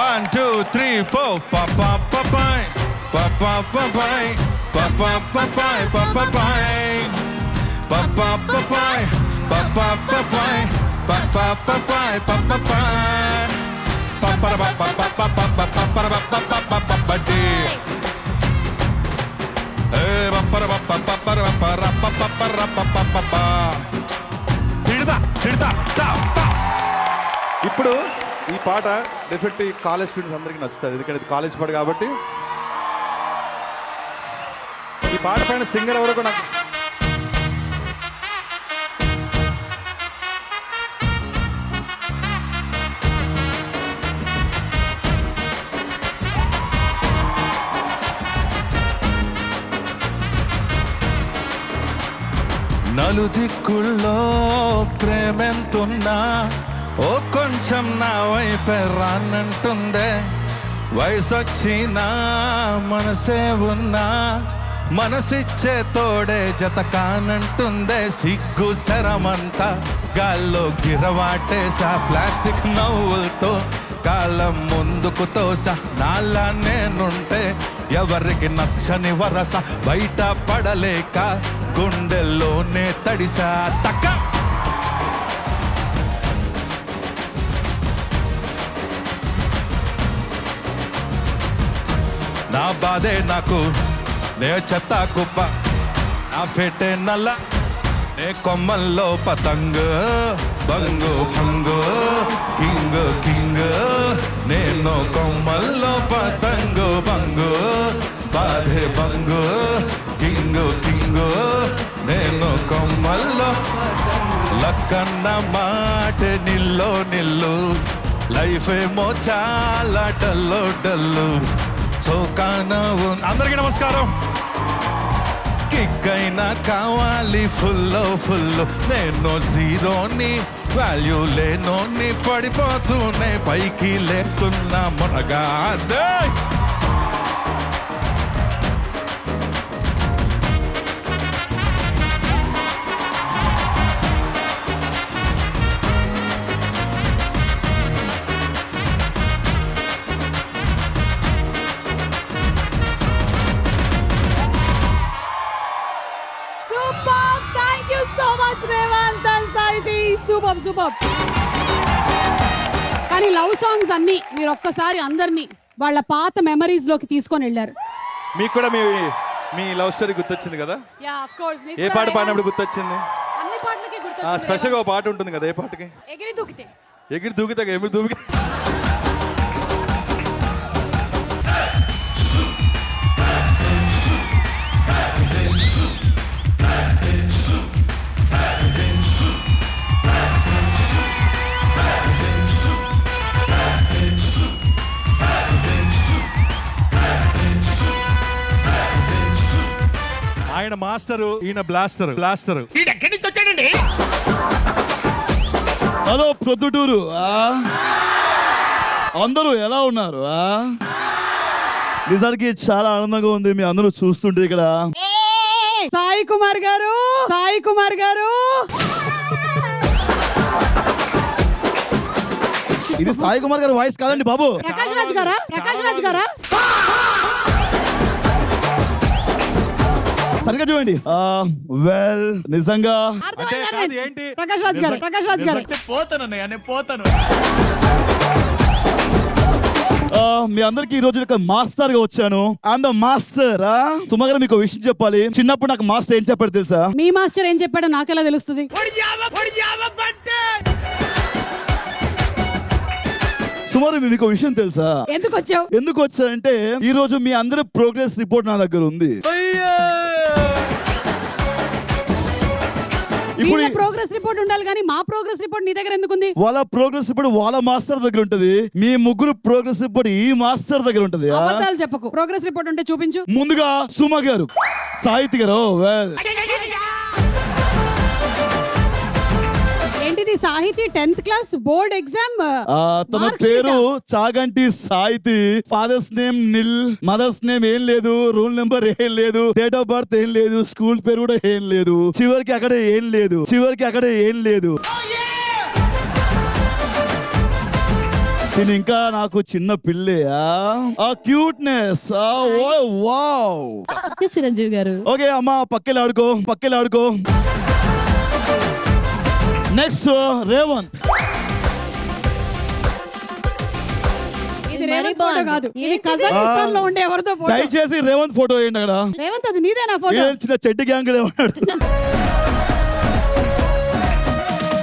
1 2 3 4 పాపా పాపాయ్ పాపా పాపాయ్ పాపా పాపాయ్ పాపా పాపాయ్ పాపా పాపాయ్ పాపా పాపాయ్ పాపా పాపాయ్ పాపా పాపాయ్ పాపర పాపా పాపా పాపా పాపర పాపా పాపా బడ్డీ ఏ పాపర పాపా పాపర పాపర పాపర పాపా పాపా తిడతా ఇప్పుడు ఈ పాట డెఫినెట్లీ కాలేజ్ స్టూడెంట్స్ అందరికీ నచ్చుతుంది, ఎందుకంటే ఇది కాలేజ్ పాట కాబట్టి. ఈ పాట పైన సింగర్ ఎవరో నాకు నలుదిక్కుల్లో ప్రేమెంతున్నా ఓ కొంచెం నా వైపే రానంటుందే. వయసొచ్చినా మనసే ఉన్నా మనసిచ్చే తోడే జత కానంటుందే. సిగ్గు శరమంతా గాల్లో గిరవాటేసా ప్లాస్టిక్ నవ్వులతో కాలం ముందుకు తోసా. నాలా నేనుంటే ఎవరికి నచ్చని వరస బయట పడలేక గుండెల్లోనే తడిసా. తక్క నా బాధే నాకు నే చెత్త కుప్ప నా ఫెటే నల్ల నే కొమ్మల్లో పతంగు బంగు బంగు కింగ్ కింగ్ నేను కొమ్మల్లో పతంగు బంగు బాధే బంగు కింగు కింగు నేను కొమ్మల్లో లక్కన్న మాట నిల్లో నిల్లు లైఫ్ ఏమో చాలా డల్లు డల్లు చోకానవు. అందరికీ నమస్కారం. కిక్ అయినా కావాలి ఫుల్ నేను జీరోని వాల్యూ లేనోని పడిపోతూనే పైకి లేస్తున్నా మునగాదే. సూపర్. కానీ లవ్ సాంగ్స్ అన్ని మీరు ఒక్కసారి అందరినీ వాళ్ళ పాత మెమరీస్ లోకి తీసుకొని వెళ్ళారు. మీకు కూడా మీ లవ్ స్టోరీ గుర్తొచ్చింది కదా? ఏ పాట పాడినప్పుడు గుర్తొచ్చింది? అన్ని పాటలకి గుర్తొచ్చింది. స్పెషల్గా ఒక పాట ఉంటుంది కదా, ఏ పాటకి? ఎగిరి దూకితే ఎగిరి దూకితే ఆయన మాస్టరు, ఈయన బ్లాస్టర్. హలో ప్రొద్దుటూరు, అందరూ ఎలా ఉన్నారు? నిజానికి చాలా ఆనందంగా ఉంది మీ అందరూ చూస్తుంటే ఇక్కడ. సాయి కుమార్ గారు ఇది సాయి కుమార్ గారి వాయిస్ కాదండి బాబు. ప్రకాష్ రాజ్ గారా సరిగ్గా చూడండి. వెల్ నిజంగా ఏంటి ప్రకాష్ రాజ్ గారు పోతాను. మీ అందరికి ఈ రోజు మాస్టర్ గా వచ్చాను. I'm the master. సుమగారు మీకు విషయం చెప్పాలి. చిన్నప్పుడు నాకు మాస్టర్ ఏం చెప్పాడు తెలుసా? మీ మాస్టర్ ఏం చెప్పాడో నాకెలా తెలుస్తుంది? సుమారు మీకు విషయం తెలుసా? ఎందుకు వచ్చారంటే ఈ రోజు మీ అందరి ప్రోగ్రెస్ రిపోర్ట్ నా దగ్గర ఉంది. ఇప్పుడు ప్రోగ్రెస్ రిపోర్ట్ ఉండాలి కానీ మా ప్రోగ్రెస్ రిపోర్ట్ నీ దగ్గర ఎందుకుంది? వాళ్ళ ప్రోగ్రెస్ రిపోర్ట్ వాళ్ళ మాస్టర్ దగ్గర ఉంటది. మీ ముగ్గురు ప్రోగ్రెస్ రిపోర్ట్ ఈ మాస్టర్ దగ్గర ఉంటది. అబద్ధాలు చెప్పకు. ప్రోగ్రెస్ రిపోర్ట్ ఉంటే చూపించు. ముందుగా సుమ గారు, సాహితి గారు. వెల్ ఏంటిది సాహితీ 10th క్లాస్ బోర్డ్ ఎగ్జామ్ తన పేరు చాగంటి సాహితి. ఫాదర్స్ నేమ్ నిల్, మదర్స్ నేమ్ ఏం లేదు, రూల్ నెంబర్ ఏం లేదు, డేట్ ఆఫ్ బర్త్ ఏం లేదు, స్కూల్ పేరు కూడా ఏం లేదు, చివరికి అక్కడ ఏం లేదు. ఇంకా నాకు చిన్న పిల్లే. ఆ క్యూట్నెస్, వావ్. చిరంజీవి గారు. ఓకే అమ్మా, పక్కెళ్ళి ఆడుకో. నెక్స్ట్ రేవంత్. ఇది రేవంత్ ఫోటో కాదు, ఇది కజాకిస్తాన్ లో ఉండే ఎవరితో ఫోటో. దయచేసి రేవంత్ ఫోటో వేయండి అక్కడ. రేవంత్ అది నీదేనా ఫోటో? చిన్న చెట్టు గ్యాంగ్ ఏమన్నాడు.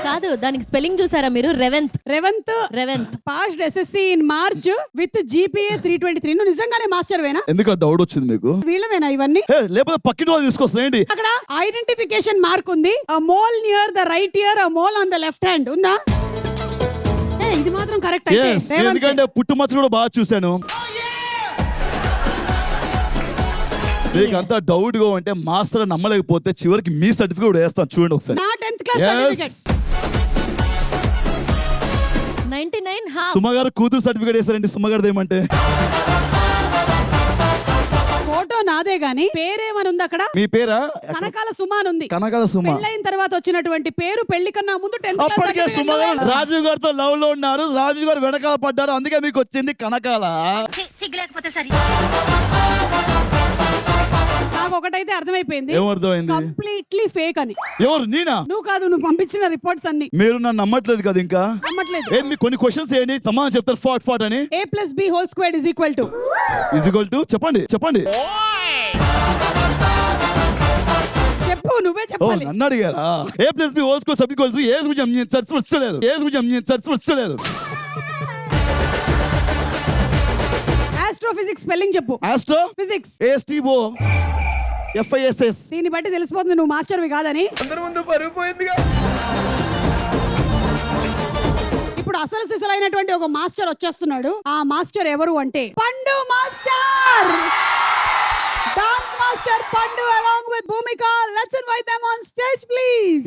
కాదు, దానికి స్పెల్లింగ్ చూసారా మీరు? Revanth. Passed SSC in March with GPA 323. నువ్వు నిజంగానే మాస్టర్ వేనా? ఎందుకు డౌట్ వచ్చింది మీకు? వీళ్ళవేనా ఇవన్నీ? లేకపోతే పక్కింటి వాళ్ళు తీసుకొస్తాయండి. అక్కడ ఐడెంటిఫికేషన్ మార్క్ ఉంది. a mole near the right ear, a mole on the left hand ఉందా? ఇది మాత్రం కరెక్ట్ అయితే. ఎందుకంటే పుట్టుమచ్చ కూడా బాగా చూశాను. మీకు అంతా డౌట్ గా ఉంటే మాస్టర్ నమ్మలేకపోతే చివరికి మీ సర్టిఫికేట్ కూడా వేస్తాను, చూడండి ఒకసారి. నా 10th class certificate. 99 half. Suma గారు కూతురు సర్టిఫికేట్ వేస్తారండి. సుమ గారు ఏమంటే ఫోటో నాదే గాని పేరేమని ఉంది అక్కడ? మీ పేరా? కనకాల సుమాన్ ఉంది. కనకాల సుమ. పెళ్ళైన తర్వాత వచ్చినటువంటి పేరు పెళ్లి కన్నా ముందు 10th క్లాస్ అప్పటికే సుమ గారు సర్టిఫికేట్. రాజీవ్ గారితో లవ్ లో ఉన్నారు, రాజీవ్ గారు వెనకాల పడ్డారు, అందుకే మీకు వచ్చింది కనకాల. సిగ్గులేకపోతే సరే. నాకు ఒకటైతే అర్థమైపోయింది. ఏమర్థమైంది? కంప్లీట్లీ ఫేక్ అని. ఎవరు? నేనా? నువ్వు కాదు, నువ్వు పంపించిన రిపోర్ట్స్ అన్ని. మీరు నన్ను నమ్మట్లేదు కదా ఇంకా? నమ్మట్లేదు. ఏం మీ కొన్ని క్వశ్చన్స్ ఏంటి సమాధానం చెప్తారు ఫాట్ అని. a + b whole squared is equal to చెప్పండి. చెప్పు, నువ్వే చెప్పాలి. నన్ను అడిగారా? a + b హోల్ స్క్వేర్ సబ్ఈక్వల్స్ ఏ వచ్చలేదు. ఆస్ట్రోఫిజిక్స్ స్పెల్లింగ్ చెప్పు. Astrophysics ASTO FISS. దీన్ని బట్టి తెలిసిపోతుంది నువ్వు మాస్టర్వి కాదని. అందరి ముందు పరుగు పోయిందిగా. ఇప్పుడు అసలు సిసలైనటువంటి ఒక మాస్టర్ వచ్చేస్తున్నాడు. ఆ మాస్టర్ ఎవరు అంటే పండు మాస్టర్, డాన్స్ మాస్టర్ పండు along with Bhumika. Let's invite them on stage please.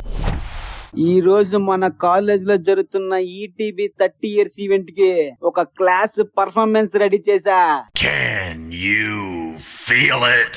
ఈ రోజు మన కాలేజ్ లో జరుగుతున్న ఈటీబీ 30 years ఈవెంట్ కి ఒక క్లాస్ పర్ఫార్మెన్స్ రెడీ చేశా. Can you feel it?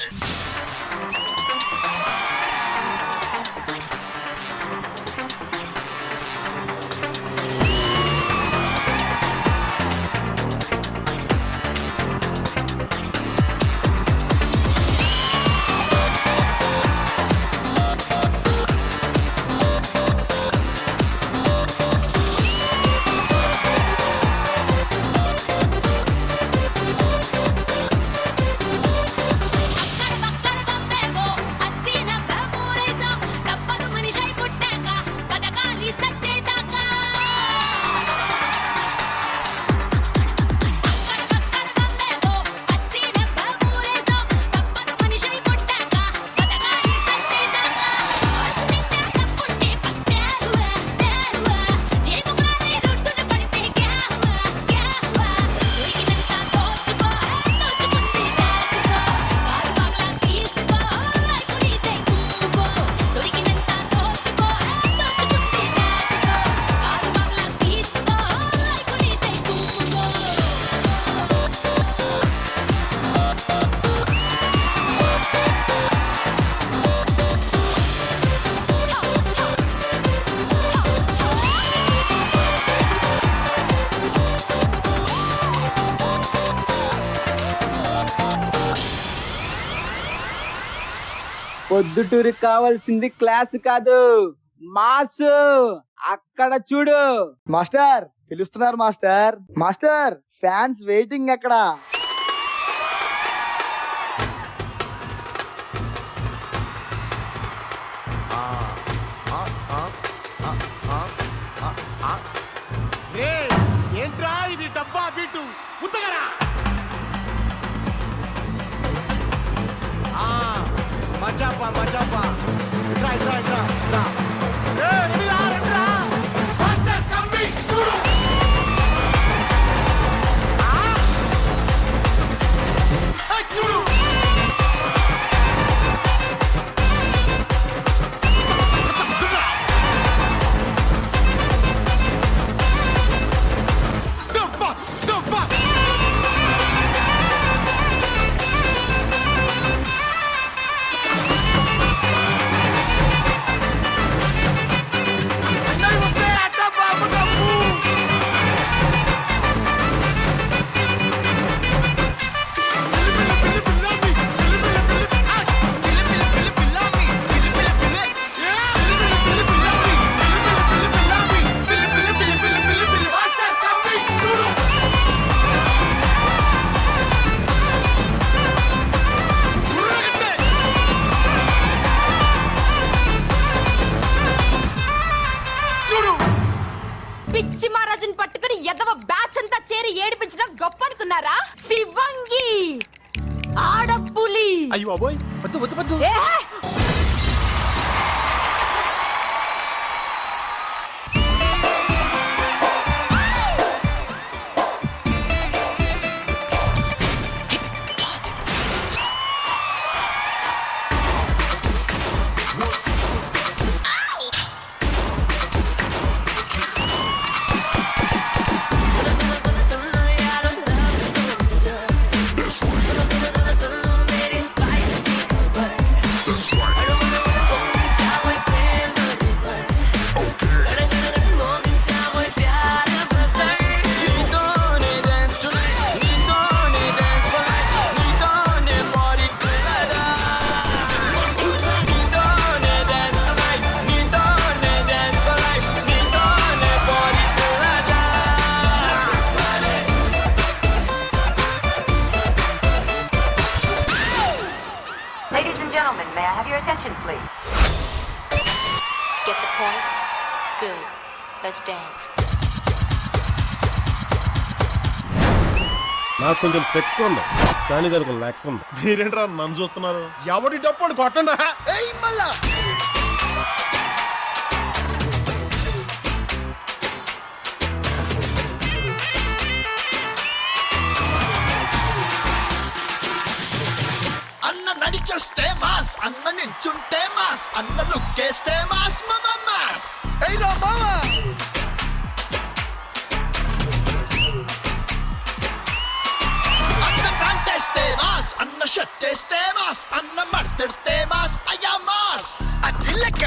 పొద్దుటూరికి కావాల్సింది క్లాస్ కాదు, మాస్. అక్కడ చూడు. మాస్టర్ పిలుస్తున్నారు. మాస్టర్ ఫ్యాన్స్ వెయిటింగ్ ఎక్కడ? ఏంట్రా ఇది డబ్బా బీటు ముత్తగరా. మజాపా పక్షి మహారాజుని పట్టుకుని ఎదవ బ్యాచ్ అంతా చేరి ఏడిపించడం గొప్ప అనుకున్నారా? శివంగి ఆడపులి. అయ్యో బాబోయ్, వద్దు వద్దు వద్దు. Ladies and gentlemen, may I have your attention, please? Get the point? Good. Let's dance. నాకు కొంచెం తెక్కు ఉంది, కానీ దానికి లెక్క ఉంది. మీరేంట్రా నన్ను చూస్తున్నారు? ఎవడి డప్పుడు కొట్టండి. మళ్ళా అన్న నడిచొస్తే మాస్, అన్న నించుంటే మాస్, అన్న లుక్కేస్తే మాస్ మాస్. ఏయ్రా మామా, అన్న ప్యాంటేస్తే మాస్, అన్న షర్టేస్తే మాస్, అన్న మడతెడితే మాస్, అయ్యా మాస్. అది లెక్క.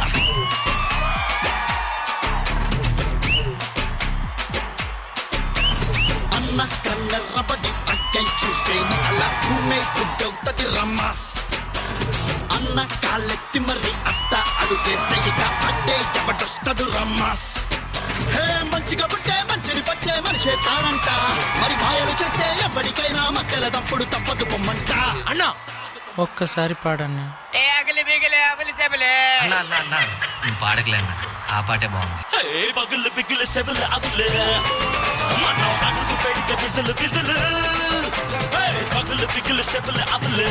అన్న కన్నెర్రబడి అక్కై చూస్తేని అలా భూమే గుడ్డవుతది రమ్మాస్. అన్న కాళ్ళెత్తి మరి అట్ట అడుగేస్తే ఇక అడ్డే ఎవడొస్తాడు రమ్మాస్. హే మంచిగా పుట్టే మంచిని పచ్చే మనిషే తానంట, మరి మాయలు చేస్తే ఎవరికైనా మధ్యల తప్పుడు తప్పదు పొమ్మంట. అన్న ఒక్కసారి పాడన్నా. నువ్వు పాడకలే అన్న, ఆ పాటే బాగుంది. పగులు పిగులు సెబులు అబులు మనం అడుగు పెడితే బిజులు బిజులు. పగులు పిగులు సెబులు అబులు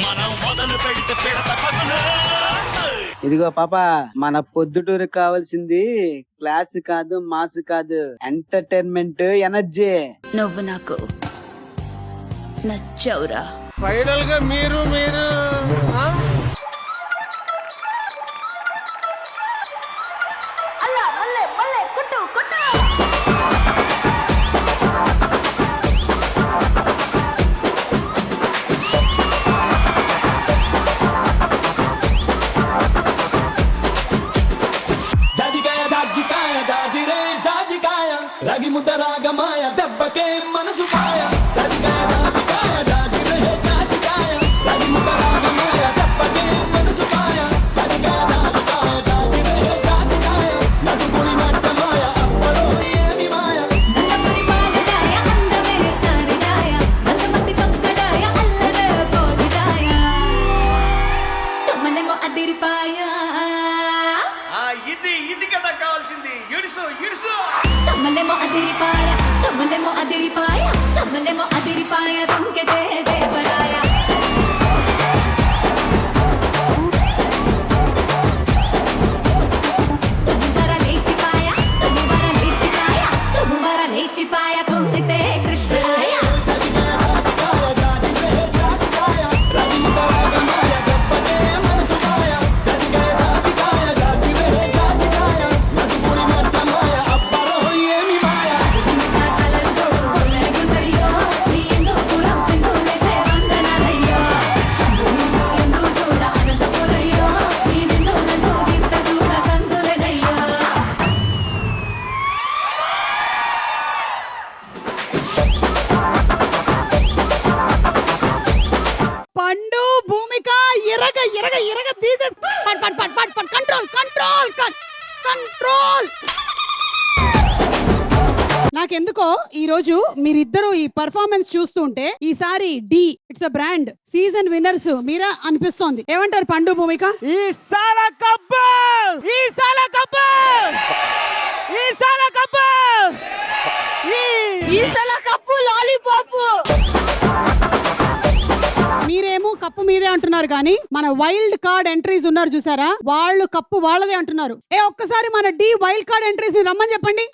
మనం మొదలు పెడితే పెడత పగులు. ఇదిగో పాప, మన పొద్దుటూరు కావాల్సింది క్లాస్ కాదు, మాస్ కాదు, ఎంటర్టైన్మెంట్, ఎనర్జీ. నువ్వు నాకు నచ్చవురా. ఫైనల్ గా మీరు జాజికాయ జాజికాయ జాజిరే జాజికాయ రాగి ముద్ద రాగమాయ దెబ్బకే మనసు పాయ. జాజికాయ జాజికాయ జాజిరే జాజికాయ రాగి ముద్ద రాగమాయ దెబ్బకే మనసు పాయ. జాజికాయ జాజికాయ జాజిరే జాజికాయ నడుపురి నట్టమాయ అప్పలో ఏమి మాయ. నందమూరి బాలడాయ అందమే సారిడాయ వందమంది తొక్కడాయ అల్లరే పోలిడాయ తమ్మలేమో అదిరిపాయ. ఇది కదా కావాల్సింది. ఇడుసు ఇడుసు. తమ్మలేమో అదిరిపాయ, తమ్మలేమో అదిరిపాయ, తమ్మలేమో అదిరిపాయ తుంకెతే దేవరాయ. తుమ్ముబర లేచిపాయ, తుమ్ముబర లేచిపాయ, తుమ్ముబర లేచిపాయ కుంగితే కృష్ణాయ. పండు భూమిక ఎరగ ఎరగ ఎరగ తీసేసి పట్ పట్ పట్ పట్ పట్ కంట్రోల్ కంట్రోల్ కంట్రోల్. నాకెందుకో ఈ రోజు మీరిద్దరూ ఈ పర్ఫార్మెన్స్ చూస్తుంటే ఈసారి Dhee it's a brand season winners మీరా అనిపిస్తోంది. ఏమంటారు పండు భూమిక? ఈ సాల కప్పు ఈసాల కప్పు ఈసాల కప్పు లాలీపాప్. మీరేమో కప్పు మీదే అంటున్నారు కానీ మన వైల్డ్ కార్డ్ ఎంట్రీస్ ఉన్నారు చూసారా, వాళ్ళు కప్పు వాళ్ళదే అంటున్నారు. ఒక్కసారి మన డి వైల్డ్ కార్డ్ ఎంట్రీస్ రమ్మని చెప్పండి.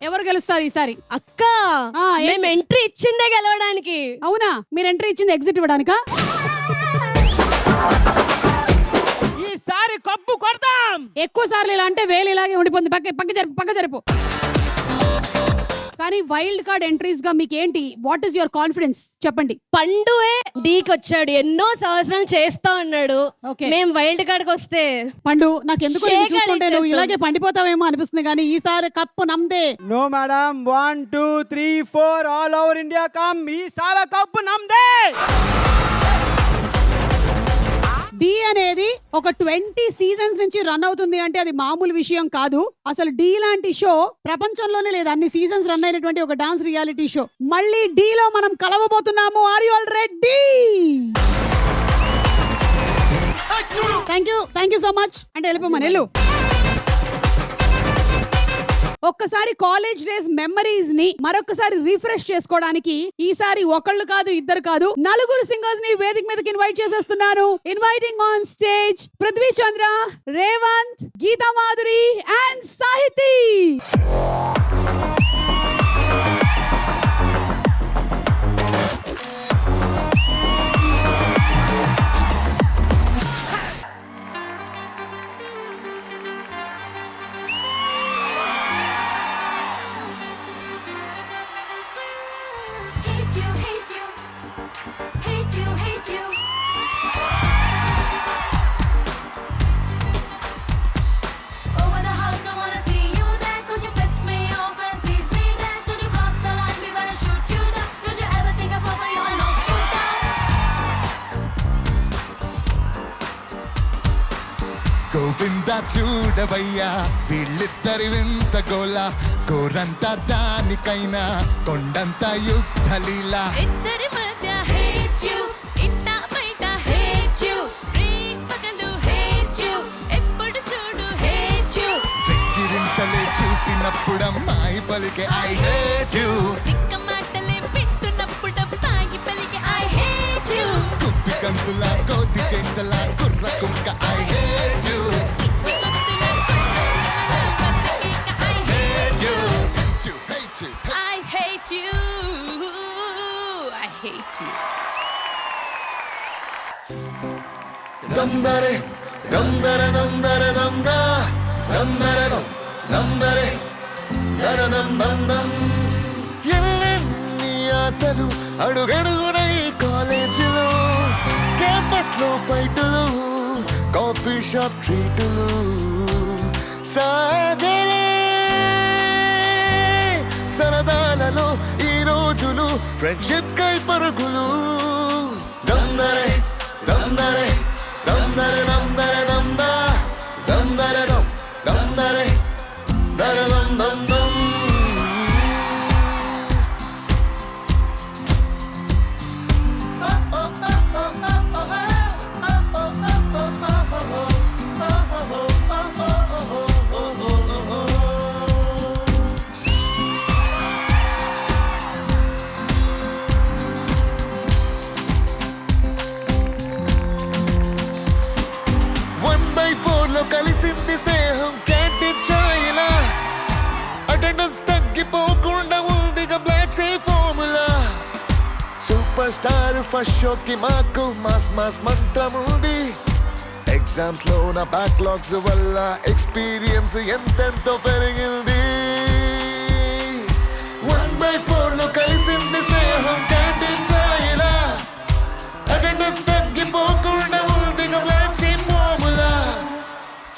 ఎవరు గెలుస్తారు ఈసారి? అక్క మేము ఎంట్రీ ఇచ్చిందే గెలవడానికి. అవునా, మీరు ఎంట్రీ ఇచ్చింది ఎగ్జిట్ ఇవ్వడానికా? ఈసారి కప్పు కొడతాం. ఎక్కువ సార్లు ఇలా అంటే వేలు ఇలాగే ఉండిపోతుంది. పక్క జరుపు. కానీ వైల్డ్ కార్డ్ ఎంట్రీస్ గా మీకు ఏంటి, వాట్ ఈస్ యువర్ కాన్ఫిడెన్స్ చెప్పండి. పండుయే డీకి వచ్చాడు, ఎన్నో సంవత్సరాలు చేస్తా ఉన్నాడు. మేము వైల్డ్ కార్డ్ కి వస్తే పండు నాకు ఎందుకు చూస్తుంటే నువ్వు ఇలాగే పండిపోతావేమో అనిపిస్తుంది, కానీ ఈసారి కప్పు నమ్దే. No madam, 1 2 3 4 all over India come. ఈసారి కప్పు నమ్దే. డి అనేది ఒక 20 సీజన్స్ నుంచి రన్ అవుతుంది అంటే అది మామూలు విషయం కాదు. అసలు డి లాంటి షో ప్రపంచంలోనే లేదు, అన్ని సీజన్స్ రన్ అయినటువంటి ఒక డాన్స్ రియాలిటీ షో. మళ్ళీ డి లో మనం కలవబోతున్నాము. Are you all ready? Thank you so much అంటే వెళ్ళిపోమని వెళ్ళు. ఒక్కసారి కాలేజ్ డేస్ మెమరీస్ ని మరొకసారి రిఫ్రెష్ చేసుకోవడానికి ఈసారి ఒకళ్ళు కాదు, ఇద్దరు కాదు, 4 సింగర్స్ ని వేదిక మీదకి ఇన్వైట్ చేసేస్తున్నాను. Inviting on stage Prithvi Chandra, Revanth, Geetha Madhuri and Sahithi. Govinda చూడవయ్యా వీళ్ళిద్దరి వింత గోల, కోరంత దానికైనా కొండంత యుద్ధ లీల. ఇద్దరి మధ్య hate you, ఇంట బయట hate you, పగలు hate you, ఎప్పుడు చూడు hate you. వెక్కిరింతలే చూసినప్పుడు అమ్మాయి పలికే I hate you. తిక్క మాటలే వింటున్నప్పుడు అమ్మాయి పలికే I hate you. కుప్పి కంతులా కోతి చేస్తలా కుర్ర కుంక I hate you. పిచ్చి గొంతుల కుర్రల పత్రిక I hate you. I hate you. I hate you. దందరే దందర దందర దందా దందర దం దందరే దరదం దందం. ఎల్లెన్ని ఆశలు అడుగడుగున ఈ కాలేజీలో, క్యాంపస్ లో ఫైటులు, కాఫీ షాప్ ట్రీటులు, సాగరే సరదాలలో ఈ రోజులు, ఫ్రెండ్షిప్ కై పరుగులు. దందరే దందరే దందరే దందరే దందా దందరే దం దందరే దరదం దందం. కలిసింది స్నేహం క్యాంటీన్ ఛాయలా, అటెండెన్స్ తగ్గిపోకుండా ఉందిగా బ్లాక్ సే ఫార్ములా. సూపర్ స్టార్ ఫస్ట్ షోకి మాకు మాస్ మాస్ మంత్రం ఉంది. ఎగ్జామ్స్ లో నా బ్యాక్లాగ్స్ వల్ల ఎక్స్పీరియన్స్ ఎంతెంతో పెరిగింది. 1/4 లో కలిసింది స్నేహం క్యాంటీన్ ఛాయలా, అటెండెన్స్ తగ్గిపోకుండా ఉందిగా బ్లాక్ సే ఫార్ములా.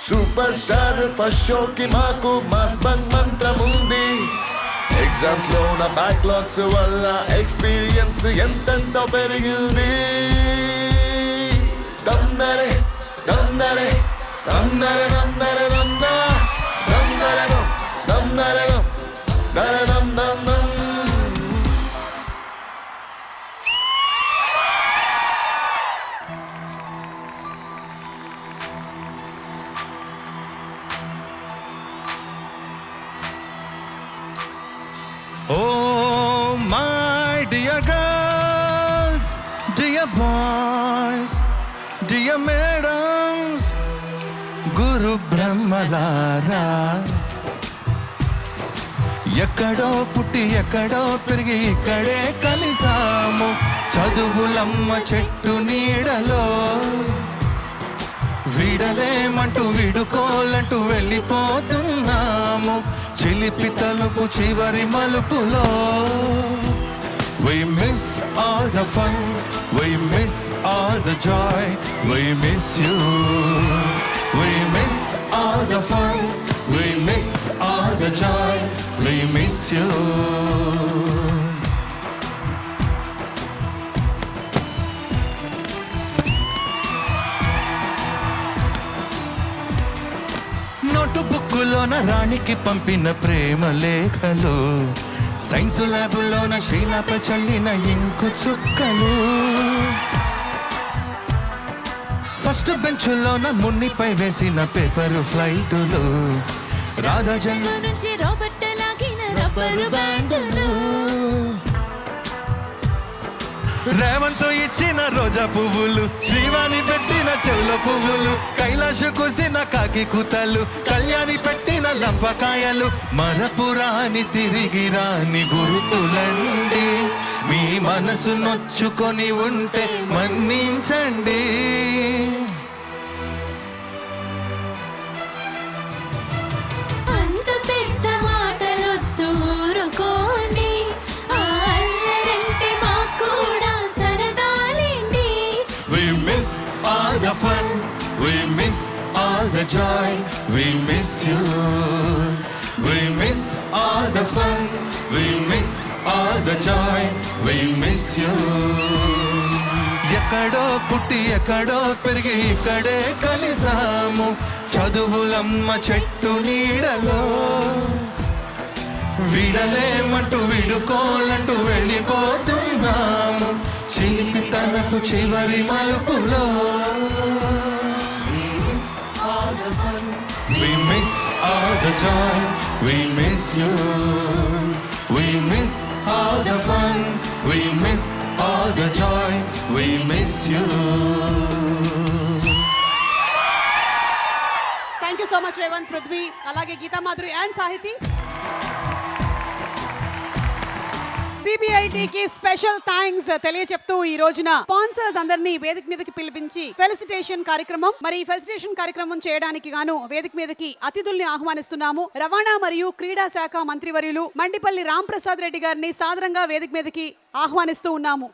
సూపర్ స్టార్ ఫస్ట్ షోకి మాకు మాస్ బంగ్ మంత్రం ఉంది. ఎగ్జామ్స్ లో నా బ్యాక్లాగ్స్ వల్ల ఎక్స్పీరియన్స్ ఎంతెంతో పెరిగింది. దందరే దందరే దందరే దందరే దందా దందరే దం దందరే దం దరదం దందం. dear girls, dear boys, dear madams, గురు బ్రహ్మలారా, ఎక్కడో పుట్టి ఎక్కడో పెరిగి ఇక్కడే కలిసాము చదువులమ్మ చెట్టు నీడలో. విడలేమంటూ విడుకోలంటూ వెళ్ళిపోతున్నాము చిలిపి తలుపు చివరి మలుపులో. We miss all the fun, we miss all the joy, we miss you. We miss all the fun, we miss all the joy, we miss you. Note బుక్కులోన రాణికి పంపిన ప్రేమ లేఖలు, సైన్స్ ల్యాబులోన శీలాపై చల్లిన ఇంకు చుక్కలు, ఫస్ట్ బెంచులోన మున్నిపై వేసిన పేపర్ ఫ్లైటులు, రాధాజన్మ నుంచి Robert లాగిన rubber బ్యాండులు, రేవంతో ఇచ్చిన రోజా పువ్వులు, శ్రీవాణి పెట్టిన చెవుల పువ్వులు, కైలాష కుసిన కాకి కూతలు, కళ్యాణి పెట్టిన లంపకాయలు, మరపురాని తిరిగి రాని గుర్తులండి. మీ మనసు నొచ్చుకొని ఉంటే మన్నించండి. అంత పెద్ద మాటలొద్దు ఊరుకోండి, అల్లరంటే మాకు కూడా సరదాలేండి. We miss all the fun, we miss all the joy, we miss you. We miss all the fun, we miss all the joy, we miss you. ఎక్కడో పుట్టి ఎక్కడో పెరిగి ఇక్కడే కలిసాము చదువులమ్మ చెట్టు నీడలో. విడలేమంటూ విడుకోలంటూ వెళ్ళిపోతున్నాము చిలిపి తనపు చివరి మలుపులో. We miss all the fun, we miss all the joy, we miss you. We miss all the fun, we miss all the joy, we miss you. Thank you so much Revanth, Prithvi, అలాగే గీతా మాధురి అండ్ సాహితి. సిబిఐటికి special thanks తెలియచెప్తూ ఈ రోజున sponsors అందరినీ వేదిక మీదకి పిలిపించి felicitation కార్యక్రమం, మరి ఈ ఫెలిసిటేషన్ కార్యక్రమం చేయడానికి గాను వేదిక మీదకి అతిథుల్ని ఆహ్వానిస్తున్నాము. రవాణా మరియు క్రీడా శాఖ మంత్రివర్యులు మండిపల్లి రామ్ ప్రసాద్ రెడ్డి గారిని సాదరంగా వేదిక మీదకి ఆహ్వానిస్తూ ఉన్నాము.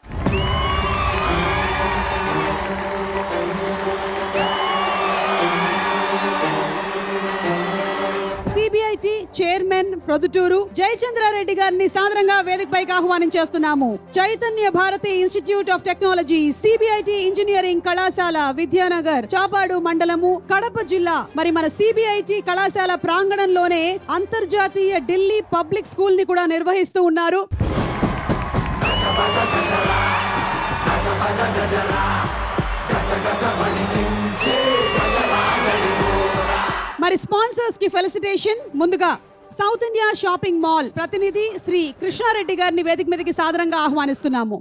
సిబిఐటి చైర్మన్ ప్రొద్దుటూరు జయచంద్రారెడ్డి గారిని సాదరంగా వేదికపైకి ఆహ్వానించేస్తున్నాము. Chaitanya Bharathi institute of technology, CBIT engineering కళాశాల, విద్యానగర్, చాపాడు మండలము, కడప జిల్లా. మరి మన సిబిఐటి కళాశాల ప్రాంగణంలోనే అంతర్జాతీయ ఢిల్లీ పబ్లిక్ స్కూల్ ని కూడా నిర్వహిస్తూ ఉన్నారు. మరి స్పాన్సర్స్ కి ఫెలిసిటేషన్. ముందుగా సౌత్ ఇండియా షాపింగ్ మాల్ ప్రతినిధి శ్రీ కృష్ణారెడ్డి గారిని వేదిక మీదకి సాదరంగా ఆహ్వానిస్తున్నాము.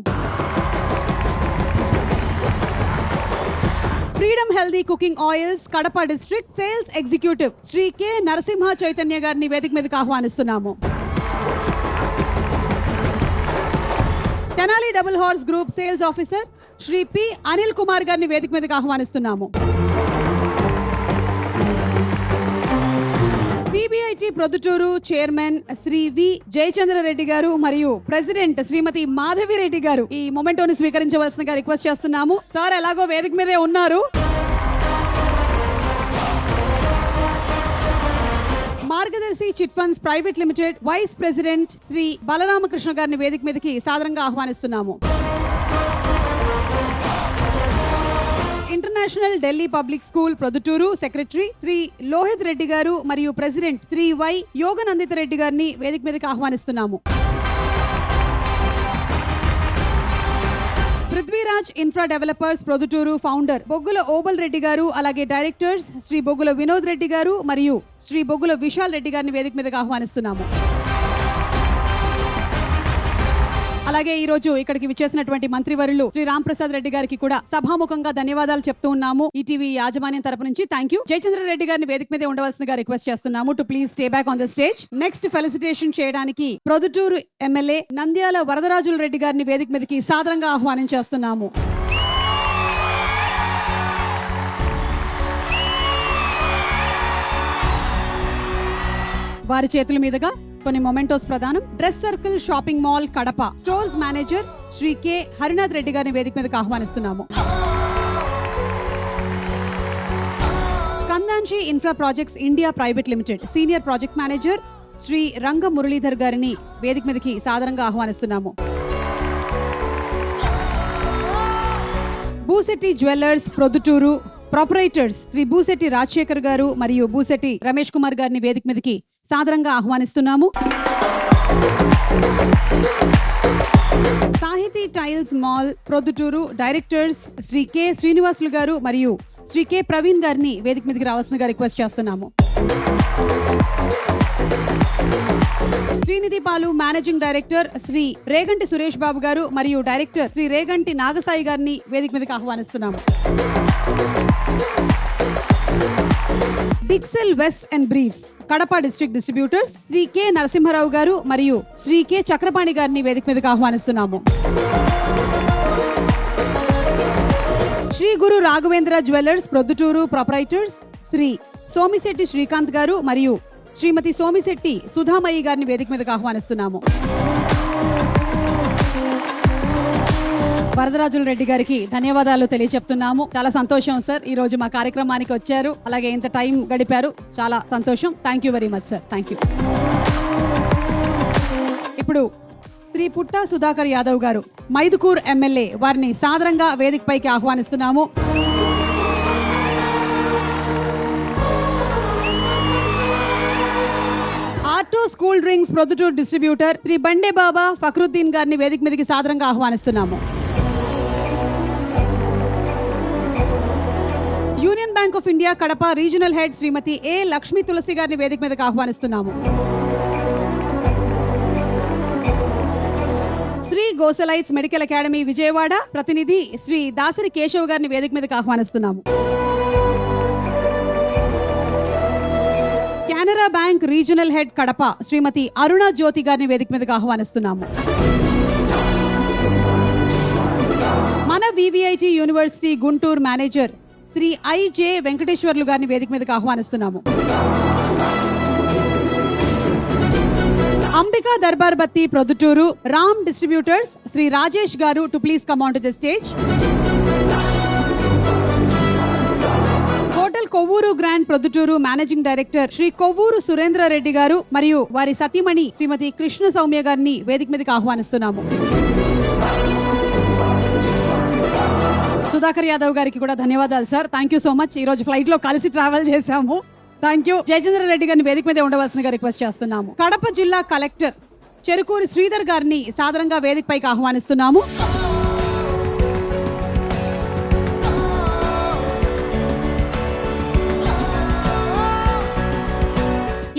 Freedom healthy cooking oils Kadapa district sales executive Shri K Narasimha Chaitanya గారిని వేదిక మీదకి ఆహ్వానిస్తున్నాము. Tenali double horse group sales officer Shri P Anil Kumar గారిని వేదిక మీదకి ఆహ్వానిస్తున్నాము. CBIT Proddatur chairman Shri V Jayachandra Reddy గారు మరియు ప్రెసిడెంట్ శ్రీమతి మాధవి రెడ్డి గారు ఈ మొమెంటోని స్వీకరించవలసిందిగా రిక్వెస్ట్ చేస్తున్నాము. సార్ ఎలాగో వేదిక మీదే ఉన్నారు. Margadarsi chit funds private limited vice president Shri Balaramakrishna గారిని వేదిక మీదకి సాదరంగా ఆహ్వానిస్తున్నాము. International Delhi public school Proddatur secretary Shri Lohith Reddy గారు మరియు ప్రెసిడెంట్ శ్రీ వై యోగనందిత రెడ్డి గారిని వేదిక మీదకి ఆహ్వానిస్తున్నాము. Prithviraj infra developers Proddatur founder Boggula Obul Reddy గారు, అలాగే డైరెక్టర్స్ శ్రీ బొగ్గుల వినోద్ రెడ్డి గారు మరియు శ్రీ బొగ్గుల విశాల్ రెడ్డి గారిని వేదిక మీదకి ఆహ్వానిస్తున్నాము. అలాగే ఈ రోజు ఇక్కడికి విచ్చేసినటువంటి మంత్రివర్యులు శ్రీ రామ్ ప్రసాద్ రెడ్డి గారికి కూడా సభాముఖంగా ధన్యవాదాలు చెప్తూ ఉన్నాము ఈటీవీ యాజమాన్యం తరపు నుంచి. Thank you. జయచంద్ర రెడ్డి గారిని వేదిక మీద ఉండవలసిందిగా రిక్వెస్ట్ చేస్తున్నాము to please stay back on the stage. Next felicitation చేయడానికి ప్రొద్దుటూరు ఎమ్మెల్యే నంద్యాల వరదరాజుల రెడ్డి గారిని వేదిక మీదకి సాదరంగా ఆహ్వానం చేస్తున్నాము. వారి చేతుల మీదుగా కొన్ని మొమెంటోస్ ప్రదానం. Dress circle shopping mall Kadapa stores manager Shri K Harinath Reddy గారిని వేదిక మీదకి ఆహ్వానిస్తున్నాము. Skandamshi infra projects India private limited senior project manager Shri Ranga Muralidhar గారిని వేదిక మీదకి సాదరంగా ఆహ్వానిస్తున్నాము. భూశెట్టి జ్యువెలర్స్ ప్రొద్దుటూరు ప్రొపరేటర్స్ శ్రీ భూశెట్టి రాజశేఖర్ గారు మరియు భూశెట్టి రమేష్ కుమార్ గారిని వేదిక మీదకి సాదరంగా ఆహ్వానిస్తున్నాము. Sahiti tiles mall Proddatur directors Shri K Srinivasulu garu మరియు శ్రీ కె ప్రవీణ్ గారిని వేదిక మీదకి రావాల్సిందిగా రిక్వెస్ట్ చేస్తున్నాము. శ్రీనిధి పాలు మేనేజింగ్ డైరెక్టర్ శ్రీ రేగంటి సురేష్ బాబు గారు మరియు డైరెక్టర్ శ్రీ రేగంటి నాగసాయి గారిని వేదిక మీదకి ఆహ్వానిస్తున్నాము. డిక్సెల్ వెస్ and briefs Kadapa district distributors Shri K Narasimha Rao గారు మరియు శ్రీ కె చక్రపాణి గారిని వేదిక మీదకి ఆహ్వానిస్తున్నాము. శ్రీ గురు రాఘవేంద్ర జ్యువెలర్స్ ప్రొద్దుటూరు ప్రొపరైటర్స్ శ్రీ సోమిశెట్టి శ్రీకాంత్ గారు మరియు శ్రీమతి సోమిశెట్టి సుధామయ్యి గారిని వేదిక మీదకి ఆహ్వానిస్తున్నాము. వరదరాజుల రెడ్డి గారికి ధన్యవాదాలు తెలియచెప్తున్నాము. చాలా సంతోషం సార్, ఈ రోజు మా కార్యక్రమానికి వచ్చారు, అలాగే ఇంత టైం గడిపారు, చాలా సంతోషం. Thank you very much sir. Thank you. ఇప్పుడు శ్రీ పుట్టా సుధాకర్ యాదవ్ గారు మైదుకూర్ ఎమ్మెల్యే వారిని సాదరంగా వేదికపైకి ఆహ్వానిస్తున్నాము. Auto school drinks Proddatur distributor Shri Bande Baba Fakruddin గారిని వేదిక మీదకి సాదరంగా ఆహ్వానిస్తున్నాము. Union bank of India Kadapa regional head Shrimati A Lakshmi Tulasi గారిని వేదిక మీదకి ఆహ్వానిస్తున్నాము. శ్రీ గోసలైట్స్ మెడికల్ అకాడమీ విజయవాడ ప్రతినిధి శ్రీ దాసరి కేశవ్ గారిని వేదిక మీదకి ఆహ్వానిస్తున్నాము. Canara bank regional head Kadapa Shrimati Aruna Jyothi గారిని వేదిక మీదకి ఆహ్వానిస్తున్నాము. మన VVIT university Guntur manager Shri I J Venkateswarlu గారిని వేదిక మీదకి ఆహ్వానిస్తున్నాము. Ambika Darbar Batti Proddatur Ram distributors Shri Rajesh garu to please come on to the stage. Hotel Kovvur grand Proddatur managing director Shri Kovvur Surendra Reddy గారు మరియు వారి సతీమణి శ్రీమతి కృష్ణ సౌమ్య గారిని వేదిక మీదకి ఆహ్వానిస్తున్నాము. సుధాకర్ యాదవ్ గారికి కూడా ధన్యవాదాలు sir. Thank you so much. ఈ రోజు ఫ్లైట్ లో కలిసి ట్రావెల్ చేశాము. Thank you. జయచంద్ర రెడ్డి గారిని వేదిక మీద ఉండవలసిందిగా రిక్వెస్ట్ చేస్తున్నాము. కడప జిల్లా కలెక్టర్ చెరుకూరి శ్రీధర్ గారిని సాదరంగా వేదికపైకి ఆహ్వానిస్తున్నాము.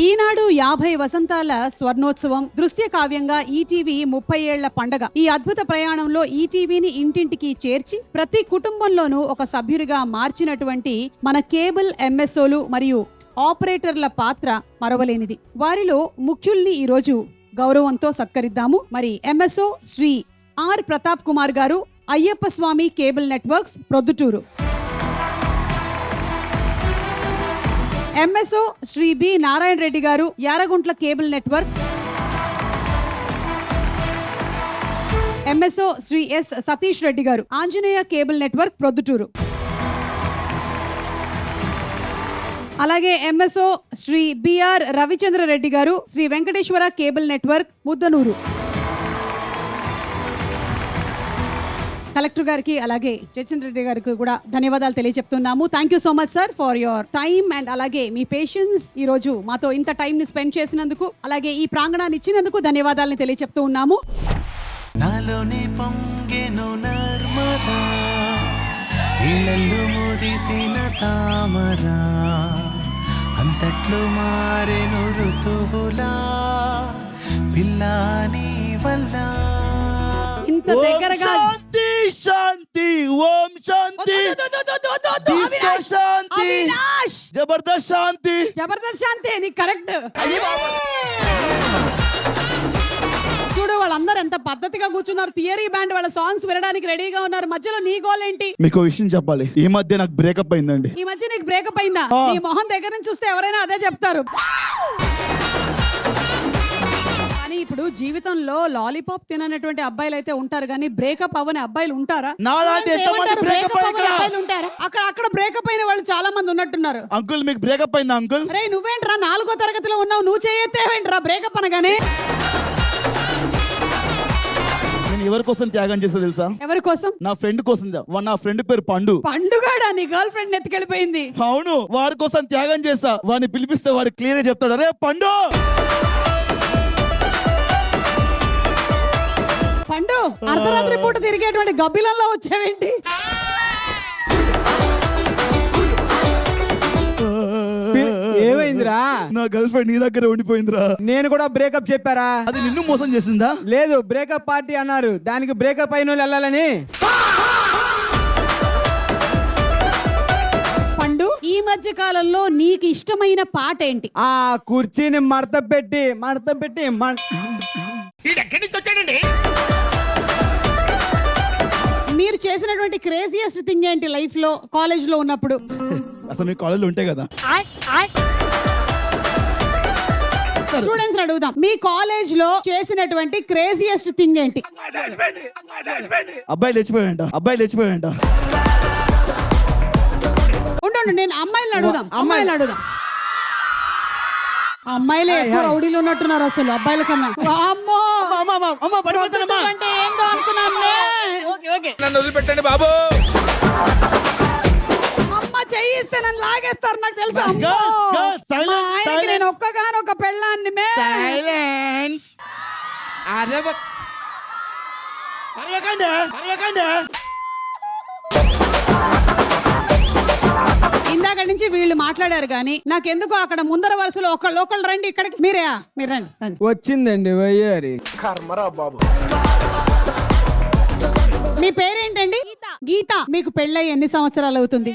ఈనాడు 50 వసంతాల స్వర్ణోత్సవం దృశ్య కావ్యంగా ఈటీవీ 30 ఏళ్ల పండగ. ఈ అద్భుత ప్రయాణంలో ఈటీవీని ఇంటింటికి చేర్చి ప్రతి కుటుంబంలోనూ ఒక సభ్యుడిగా మార్చినటువంటి మన కేబుల్ ఎంఎస్ఓలు మరియు ఆపరేటర్ల పాత్ర మరవలేనిది. వారిలో ముఖ్యుల్ని ఈ రోజు గౌరవంతో సత్కరిద్దాము. మరి ఎంఎస్ఓ శ్రీ ఆర్ ప్రతాప్ కుమార్ గారు Ayyappa Swamy cable networks Proddatur. MSO Shri B Narayana Reddy గారు Yerraguntla cable network. MSO Shri S Satish Reddy గారు ఆంజనేయ కేబుల్ నెట్వర్క్ ప్రొద్దుటూరు. అలాగే ఎంఎస్ఓ శ్రీ బిఆర్ రవిచంద్ర రెడ్డి గారు Shri Venkateswara cable network Muddanur. Collector గారికి అలాగే జయచంద్ర రెడ్డి గారికి కూడా ధన్యవాదాలు తెలియజెప్తున్నాము. Thank you so much sir for your time and అలాగే మీ పేషెన్స్. ఈ రోజు మాతో ఇంత టైం ని స్పెండ్ చేసినందుకు అలాగే ఈ ప్రాంగణాన్ని ఇచ్చినందుకు ధన్యవాదాలను తెలియజెప్తూ ఉన్నాము. నాలోనే పొంగెను నర్మదా ఇళ్ళల్లో మురిసిన తామరా అంతట్లో మారెను ఋతువులా పిల్లాని వల్ల అంత దగ్గరగా శాంతి శాంతి ఓం శాంతి తీసుకో శాంతి అవినాష్ జబర్దస్త్ శాంతి జబర్దస్త్ శాంతి నీకు కరెక్ట్. చూడు వాళ్ళందరూ ఎంత పద్ధతిగా కూర్చున్నారు. థియరీ బ్యాండ్ వాళ్ళ సాంగ్స్ వినడానికి రెడీగా ఉన్నారు. మధ్యలో నీ గోల్ ఏంటి? మీకు విషయం చెప్పాలి, ఈ మధ్య నాకు బ్రేకప్ అయిందండి. ఈ మధ్య నీకు బ్రేకప్ అయిందా? నీ మొహం దగ్గర నుంచి చూస్తే ఎవరైనా అదే చెప్తారు. కానీ ఇప్పుడు జీవితంలో లాలీపాప్ తిననటువంటి అబ్బాయిలు అయితే ఉంటారు, కానీ బ్రేకప్ అవ్వని అబ్బాయిలు ఉంటారా? అక్కడ బ్రేకప్ అయిన వాళ్ళు చాలా మంది ఉన్నట్టున్నారు. అంకుల్ మీకు బ్రేకప్ అయిందా అంకుల్? అరే నువ్వేంట్రా 4వ తరగతిలో ఉన్నావు, నువ్వు చేయొత్తేవేంట్రా బ్రేకప్ అనగానే? నేను ఎవరి కోసం త్యాగం చేస్తా తెలుసా? ఎవరి కోసం? నా ఫ్రెండ్ కోసం. నా ఫ్రెండ్ పేరు పండు. పండుగాడా నీ గర్ల్ ఫ్రెండ్ ఎత్తుకెళ్ళిపోయింది? అవును, వాడి కోసం త్యాగం చేస్తా. వాడిని పిలిపిస్తే వాడు క్లియర్ గా చెప్తాడు, అరే పండు పండు అర్ధరాత్రి పూట తిరిగేటువంటి గబ్బిలంలో వచ్చావేంటి? ఏమైందిరా? నా గర్ల్ ఫ్రెండ్ నీ దగ్గర ఉండిపోయిందిరా. నేను కూడా బ్రేకప్ చెప్పారా? అది నిన్ను మోసం చేసిందా? లేదు, బ్రేకప్ పార్టీ అన్నారు, దానికి బ్రేకప్ అయిన వాళ్ళు వెళ్ళాలని. పండు ఈ మధ్య కాలంలో నీకు ఇష్టమైన పాట ఏంటి? ఆ కుర్చీని మడత పెట్టి మీరు చేసినటువంటి క్రేజియస్ట్ థింగ్ ఏంటి లైఫ్ లో, కాలేజ్ లో ఉన్నప్పుడు? అసలు మీ కాలేజ్ లో ఉంటాయి కదా. స్టూడెంట్స్ అడుగుదాం, మీ కాలేజ్ లో చేసినటువంటి క్రేజియస్ట్ థింగ్ ఏంటి? అబ్బాయి లేచిపోయాడంట. ఉండండి, నేను అమ్మాయిలను అడుగుదాం. అమ్మాయిలే ఎక్కువ రౌడీలు ఉన్నట్టున్నారు అసలు అబ్బాయిల కన్నా. అమ్మో అంటే ఏందో అనుకున్నాను. నన్ను వదిలిపెట్టండి బాబు. అమ్మ చెయ్యిస్తే నన్ను లాగేస్తారు నాకు తెలుసు. నేను ఒక్కగానొక్క పెళ్ళాన్ని. ఇందాక నుంచి వీళ్ళు మాట్లాడారు కానీ నాకెందుకు అక్కడ ముందర వరుసలో ఒకళ్ళు రండి ఇక్కడికి. మీరు రండి. వచ్చిందండి వయ్యారి. కర్మరా బాబు. మీ పేరేంటండి? గీత. మీకు పెళ్ళై ఎన్ని సంవత్సరాలు అవుతుంది?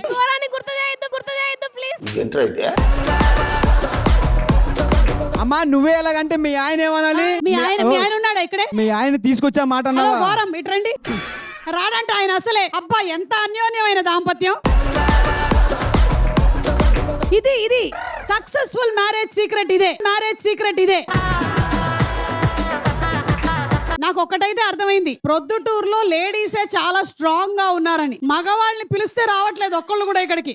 అమ్మా నువ్వే ఎలాగంటే మీ ఆయన ఏమనాలి? మీ ఆయన ఉన్నాడా ఇక్కడే? మీ ఆయన తీసుకొచ్చా మాట వారం ఇట్రండి. రాడంట ఆయన అసలే. అబ్బా ఎంత అన్యోన్యమైన దాంపత్యం. ఇది సక్సెస్ఫుల్ మ్యారేజ్ సీక్రెట్ ఇదే. నాకు ఒక్కటైతే అర్థమైంది, ప్రొద్దుటూరులో లేడీసే చాలా స్ట్రాంగ్ గా ఉన్నారని. మగవాళ్ళని పిలిస్తే రావట్లేదు ఒక్కళ్ళు కూడా ఇక్కడికి.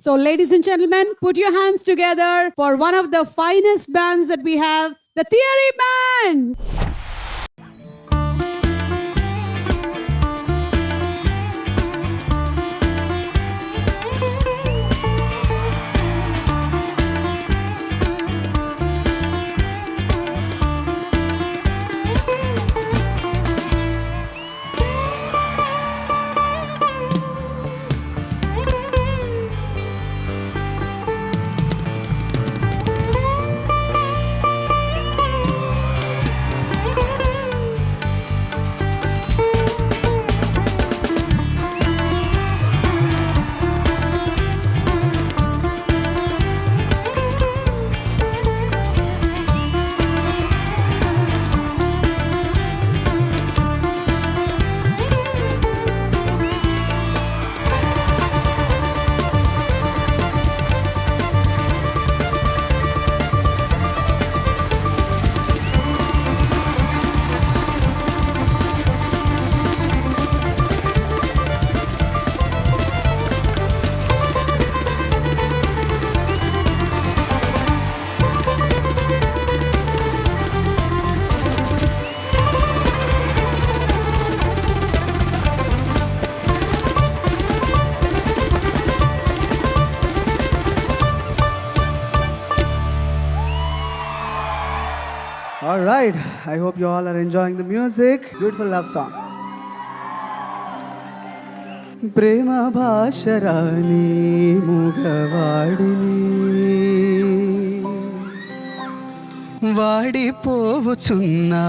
So ladies and gentlemen, put your hands together for one of the finest bands that we have, the Theory Band. All right, I hope you all are enjoying the music. Beautiful love song. ప్రేమ భాషరాని మూగవాడిని వాడిపోవుచున్నా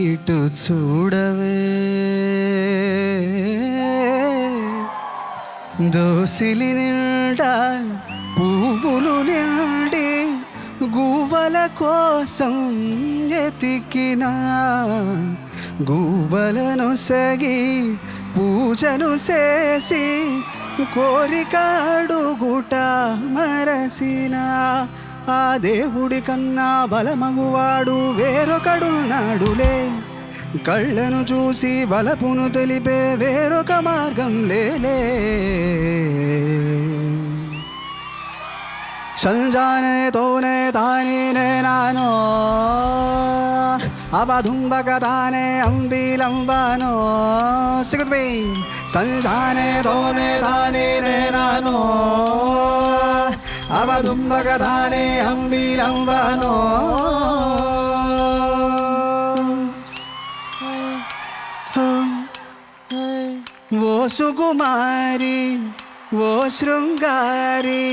ఇటు చూడవే దోసిలి నిండా పువ్వులు నిండి గువ్వల కోసం ఎతికినా గువ్వలను సగి పూజను చేసి కోరిక అడుగుట మరసిన ఆ దేవుడి కన్నా బలమగువాడు వేరొకడున్నాడులే కళ్ళను చూసి బలపును తెలిపే వేరొక మార్గం లేలే సంజానే తోనే తానే నానో అవధుంబక తానే అంబిలంబనో సిగుద్బి సంజానే తోనే తానే నానో అవధుంబక తానే అంబిలంబనో ఓ సుకుమారి ఓ శృంగారి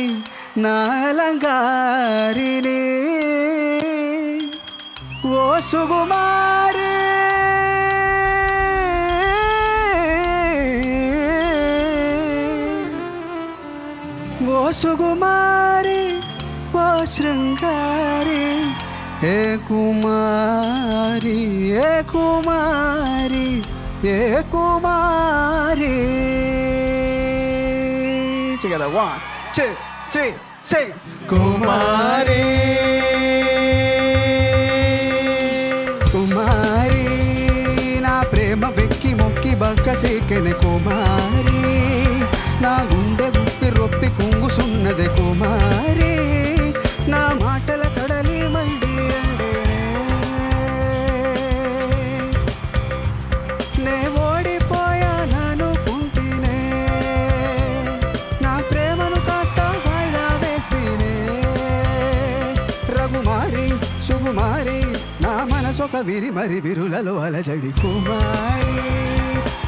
నాలంగారిని ఓ సుకుమారి ఓ సుకుమారి ఓ శృంగారి ఏ కుమారి ఏ కుమారి ఏ కుమారి together 1 2 3 say కుమారి కుమారి నా ప్రేమ వెక్కి మొక్కి బక్క సేకెనే కుమారి నా గుండె గుప్పి రొప్పి కుంగుసున్నదే కుమారి నా మాటల కడలి మండి నే ఓడిపోయాననుకుంటేనే నా ప్రేమను కాస్త వాయిదా వేస్తేనే రఘుమారి సుకుమారి నా మనసొక విరి మరి విరులలో అలజడి కుమారి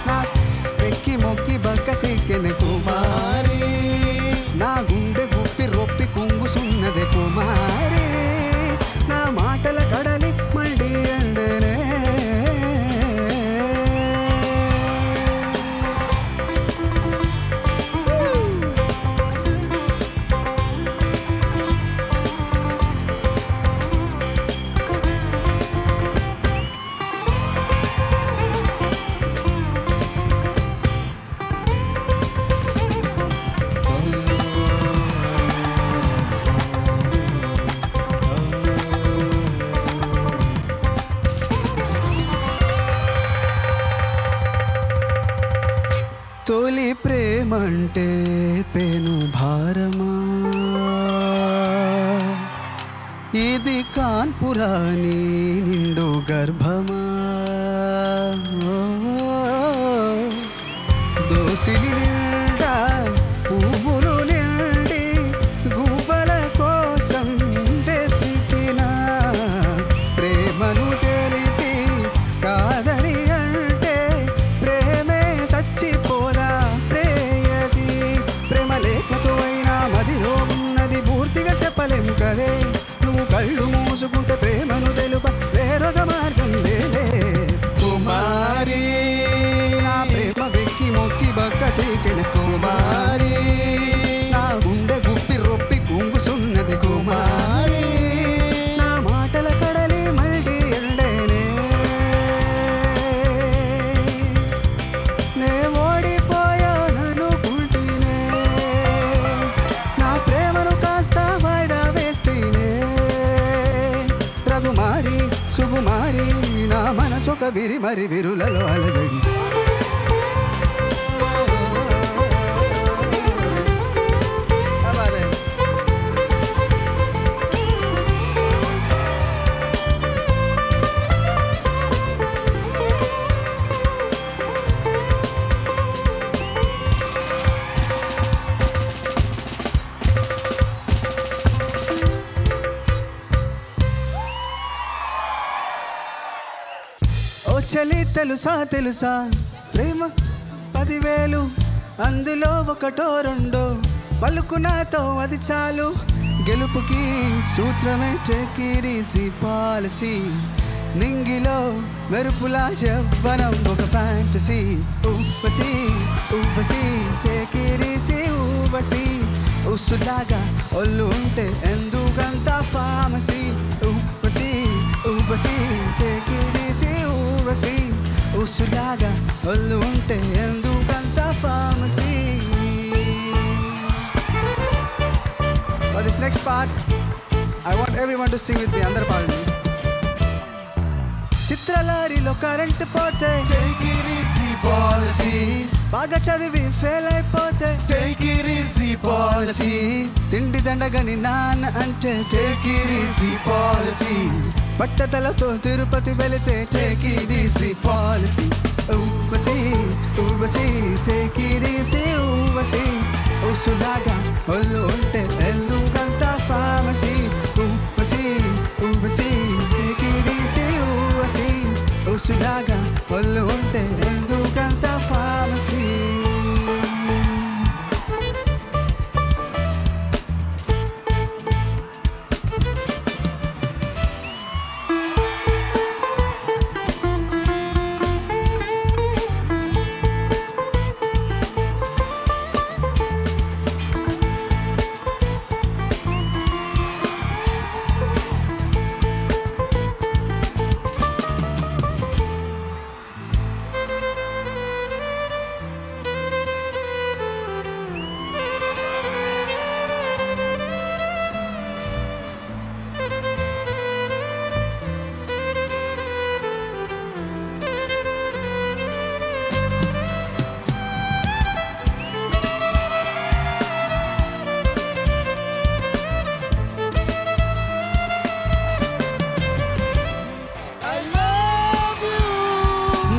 నా ఎక్కి మొక్కి బక్క సిక్కెనే కుమారి నా గుండె గుప్పి రొప్పి కుంగుసున్నదే కుమారి నా మాటల కడలి మళ్ళీ అండనే తొలి ప్రేమంటే పెను భారమా ఇది కాన్పురాని నిండు గర్భమా దోసిలి నిండా పువ్వులు నిండి గువ్వల కోసం వెతికిన ప్రేమను తెలిపి కాదని అంటే ప్రేమే చచ్చిపోదా ప్రేయసి ప్రేమ లేఖతో అయినా మదిలో ఉన్నది పూర్తిగా చెప్పలేము కదే నువ్వు కళ్ళు మూసుకుంటే ప్రేమను తెలుప వేరొక మార్గం లేలే కుమారి నా ప్రేమ వెక్కి మొక్కి బక్క చీకెన కుమారి నా గుండె గుప్పి రొప్పి కుంగుసున్నది కుమారి నా మాటల కడలి మళ్ళీ ఎండేనే నే ఓడిపోయాననుకుంటేనే నా ప్రేమను కాస్త వాయిదా వేస్తేనే రఘుమారి సుకుమారి నా మనసొక విరి మరి విరులలో అలజడి ఓ చలి తెలుసా తెలుసా ప్రేమ 10,000 అందులో ఒకటో రెండో పలుకు నాతో అది చాలు గెలుపుకి సూత్రమే టేక్ ఇట్ ఈజీ పాలసీ నింగిలో మెరుపులా యవ్వనం ఒక ఫ్యాంటసీ ఊపసి ఊపసి టేక్ ఇట్ ఈజీ ఊపసి ఉసులాగా ఒళ్ళు ఉంటే ఎందుకంత ఫామసీ ఊపసి ఊపసి టేక్ ఇట్ ఈజీ ఊపసి ఉసులాగా ఒళ్ళు ఉంటే ఎందుకంత pharmacy. For this next part, I want everyone to sing with me. అందరు పాడండి. చిత్రలారిలో కరెంట్ పోతే టేక్ ఇట్ ఈజీ పాలసీ బాగా చదివి ఫెయిల్ అయిపోతే టేక్ ఇట్ ఈజీ పాలసీ తిండి దండగని నాన్న అంటే టేక్ ఇట్ ఈజీ పాలసీ పట్టతలతో తిరుపతి వెళితే take it easy policy obesity obesity take it easy obesity ఉసులాగా ఒళ్ళు ఉంటే ఎందుకంత pharmacy obesity obesity take it easy obesity ఉసులాగా ఒళ్ళు ఉంటే ఎందుకంత ఫామసీ.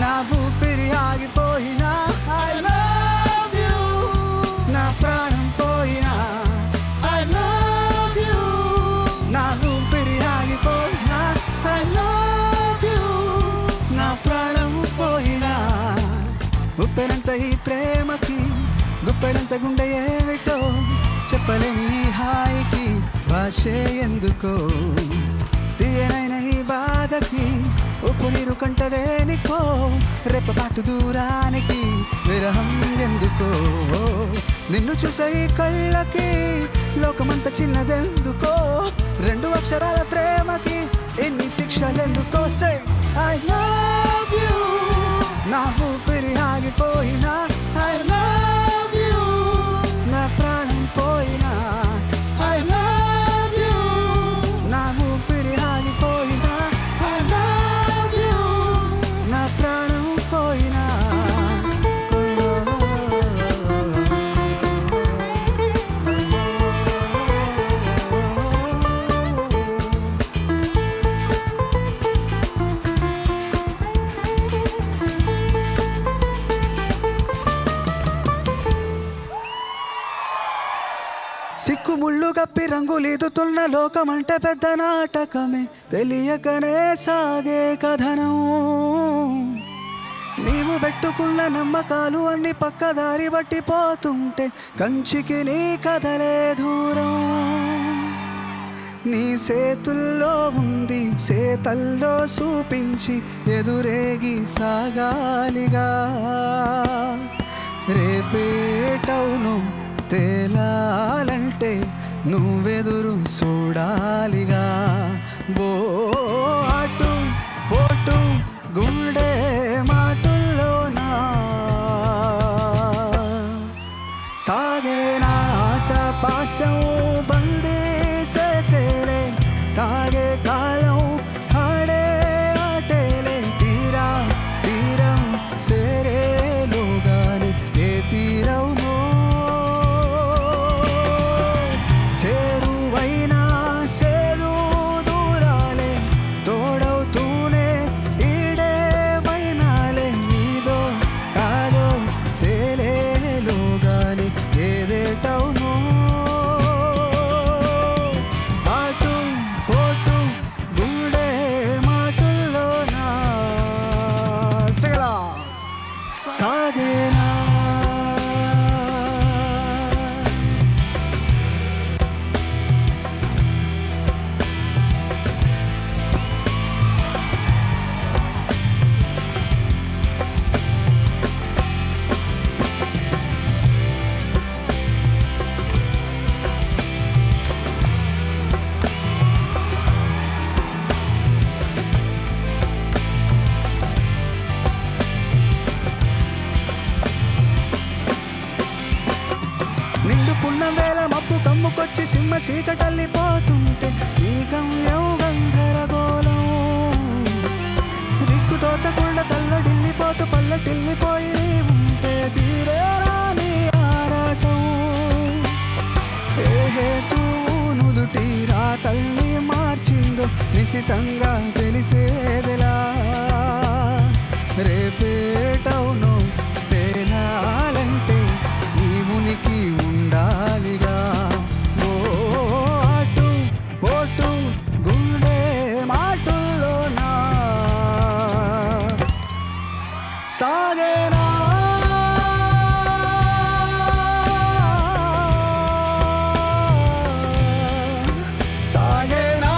నా ఊపిరి ఆగిపోయినా I love you నా ప్రాణం పోయినా I love you నా ఊపిరి ఆగిపోయినా I love you నా ప్రాణం పోయినా ఉప్పెనంత ఈ ప్రేమకి గుప్పెడంత గుండె ఏమిటో చెప్పలేని ఈ హాయికి భాషే ఎందుకో తీయనైన ఈ బాధకి ఉప్పు నీరు కంటదేనికో రెప్పపాటు దూరానికి విరహం ఎందుకో నిన్ను చూసే ఈ కళ్ళకి లోకమంత చిన్నదెందుకో రెండు అక్షరాల ప్రేమకి ఎన్ని శిక్షలెందుకో సే I love you నా ఊపిరి ఆగిపోయినా I love you నా ప్రాణం పోయినా I love you నా ఊపిరి ఆగిపోయినా I love you నా ప్రాణం పోయినా. సిక్కుముళ్ళు కప్పి రంగులీదుతున్న లోకమంటే పెద్ద నాటకమే తెలియకనే సాగే కథనం నీవు పెట్టుకున్న నమ్మకాలు అన్ని పక్కదారి బట్టి పోతుంటే కంచికి నీ కథలే దూరం నీ చేతుల్లో ఉంది చేతల్లో చూపించి ఎదురేగి సాగాలిగా రేపేటవును తేలాలంటే నువ్వెదురు చూడాలిగా బో అటు పోటు గుండె మాటుల్లోనా సాగే నా ఆశ పాశం బందీ చేసేలే సాగే కాలం ఆడే ఆటేలే తీరా తీరం సేరేలోగానే ఏ తీరవునో సేరువైనా సేరు దూరాలే తోడవుతూనే ఈడే వైనాలే నీదో కాదో తేలేలోగానే ఏదేటవునో అటు పోటు గుండె ముందుకొచ్చి సింహ చీకటల్లిపోతుంటే నీ గమ్యం గంధరగోళం దిక్కు తోచకుండా తల్లడిల్లిపోతూ పల్లటిల్లిపోయి ఉంటే తీరేరాని ఆరాటం ఏ హేతువు నుదుటి రాతల్ని మార్చిందో నిశితంగా తెలిసేదిలా రేపేటవును తేలాలంటే నీ ఉనికి ఉండాలిగా ఓ అటు పోటు గుండె మాటల్లోనా సాగేనా సాగేనా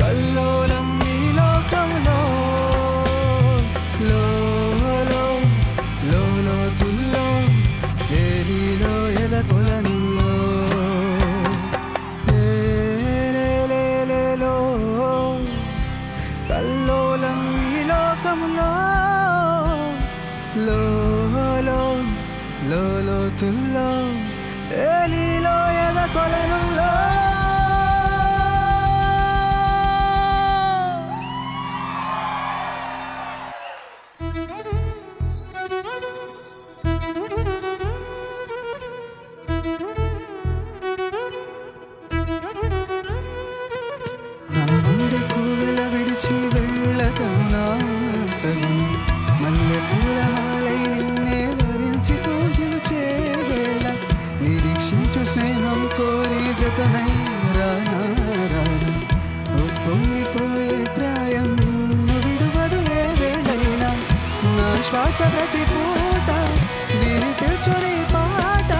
కల్లోలం ఈ లోకంలో లోతుల్లో ఏలిలో ఎదకొలనుల్లో ఏలేలేలో కల్లోలం ఈ లోకంలో లోతుల్లో ఏలిలో ఎదకొలనుల్లో నా గుండె కోవెల విడిచి వెళ్ళతగునా తగును మల్లె పూల మాలై నిన్నే వరించి పూజించే వేళ నిరీక్షించు స్నేహం కోరి జతనై రానా రానా పొంగిపోయే ప్రాయం నిన్ను విడువదు ఏ వేళైనా నా శ్వాస ప్రతి పూట దీని పిలుచుని పాట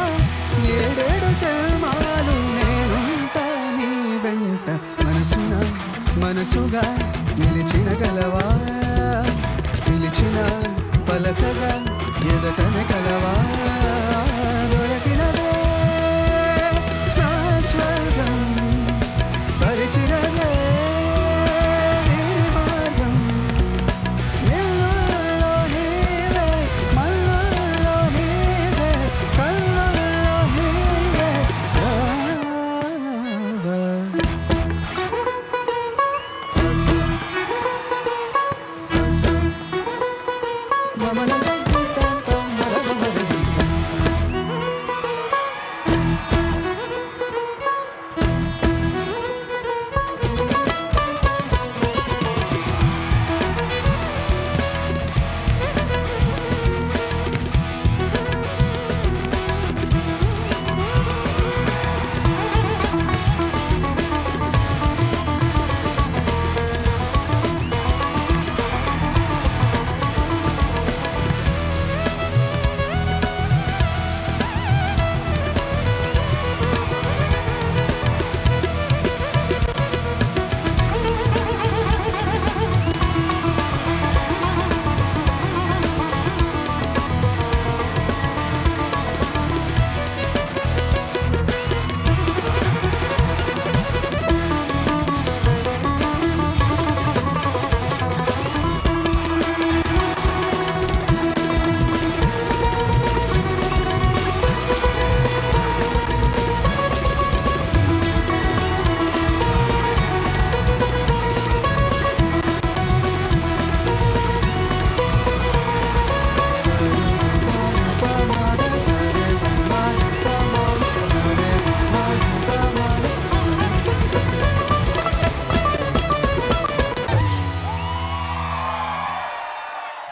ఏడేడు జన్మాలు నేనుంటా నీ వెంట మనసుగా నిలిచిన కలవా పిలిచిన పలకగా ఎదటనే కలవా దొరకినదే నా స్వర్గం పరిచినదే నీరి మార్గం నిన్నుల్లో నీవే మన్నుల్లో నీవే కన్నుల్లో నీవే రావా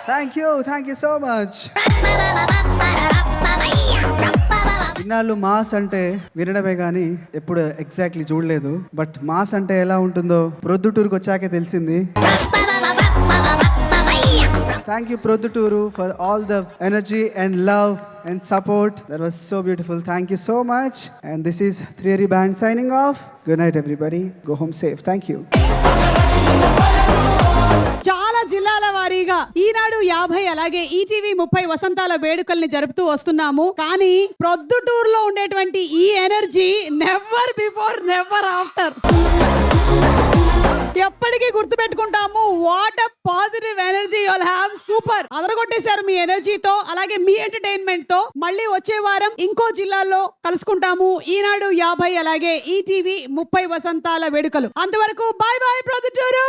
థ్యాంక్ యూ సో మచ్. ఇన్నాళ్ళు మాస్ అంటే వినడమే కానీ ఎప్పుడు ఎగ్జాక్ట్లీ చూడలేదు. బట్ మాస్ అంటే ఎలా ఉంటుందో ప్రొద్దుటూరుకు వచ్చాకే తెలిసింది. Thank you Proddatur for all the energy and love and support. That was so beautiful. Thank you so much. And this is Thriyari Band signing off. Good night everybody. Go home safe. Thank you. చాలా జిల్లాల వారీగా ఈనాడు 50 అలాగే ETV 30 వసంతాల వేడుకల్ని జరుపుతూ వస్తున్నాము. కానీ ప్రొద్దుటూరులో ఉండేటువంటి ఈ energy never before never after. What a positive energy you all have. Super, అదరగొట్టేశారు మీ ఎనర్జీతో, అలాగే మీ ఎంటర్టైన్మెంట్ తో. మళ్ళీ వచ్చే వారం ఇంకో జిల్లాలో కలుసుకుంటాము. ఈనాడు 50, అలాగే ఈటీవీ 30 వసంతాల వేడుకలు. అంతవరకు బాయ్ బాయ్ ప్రొద్దుటూరు.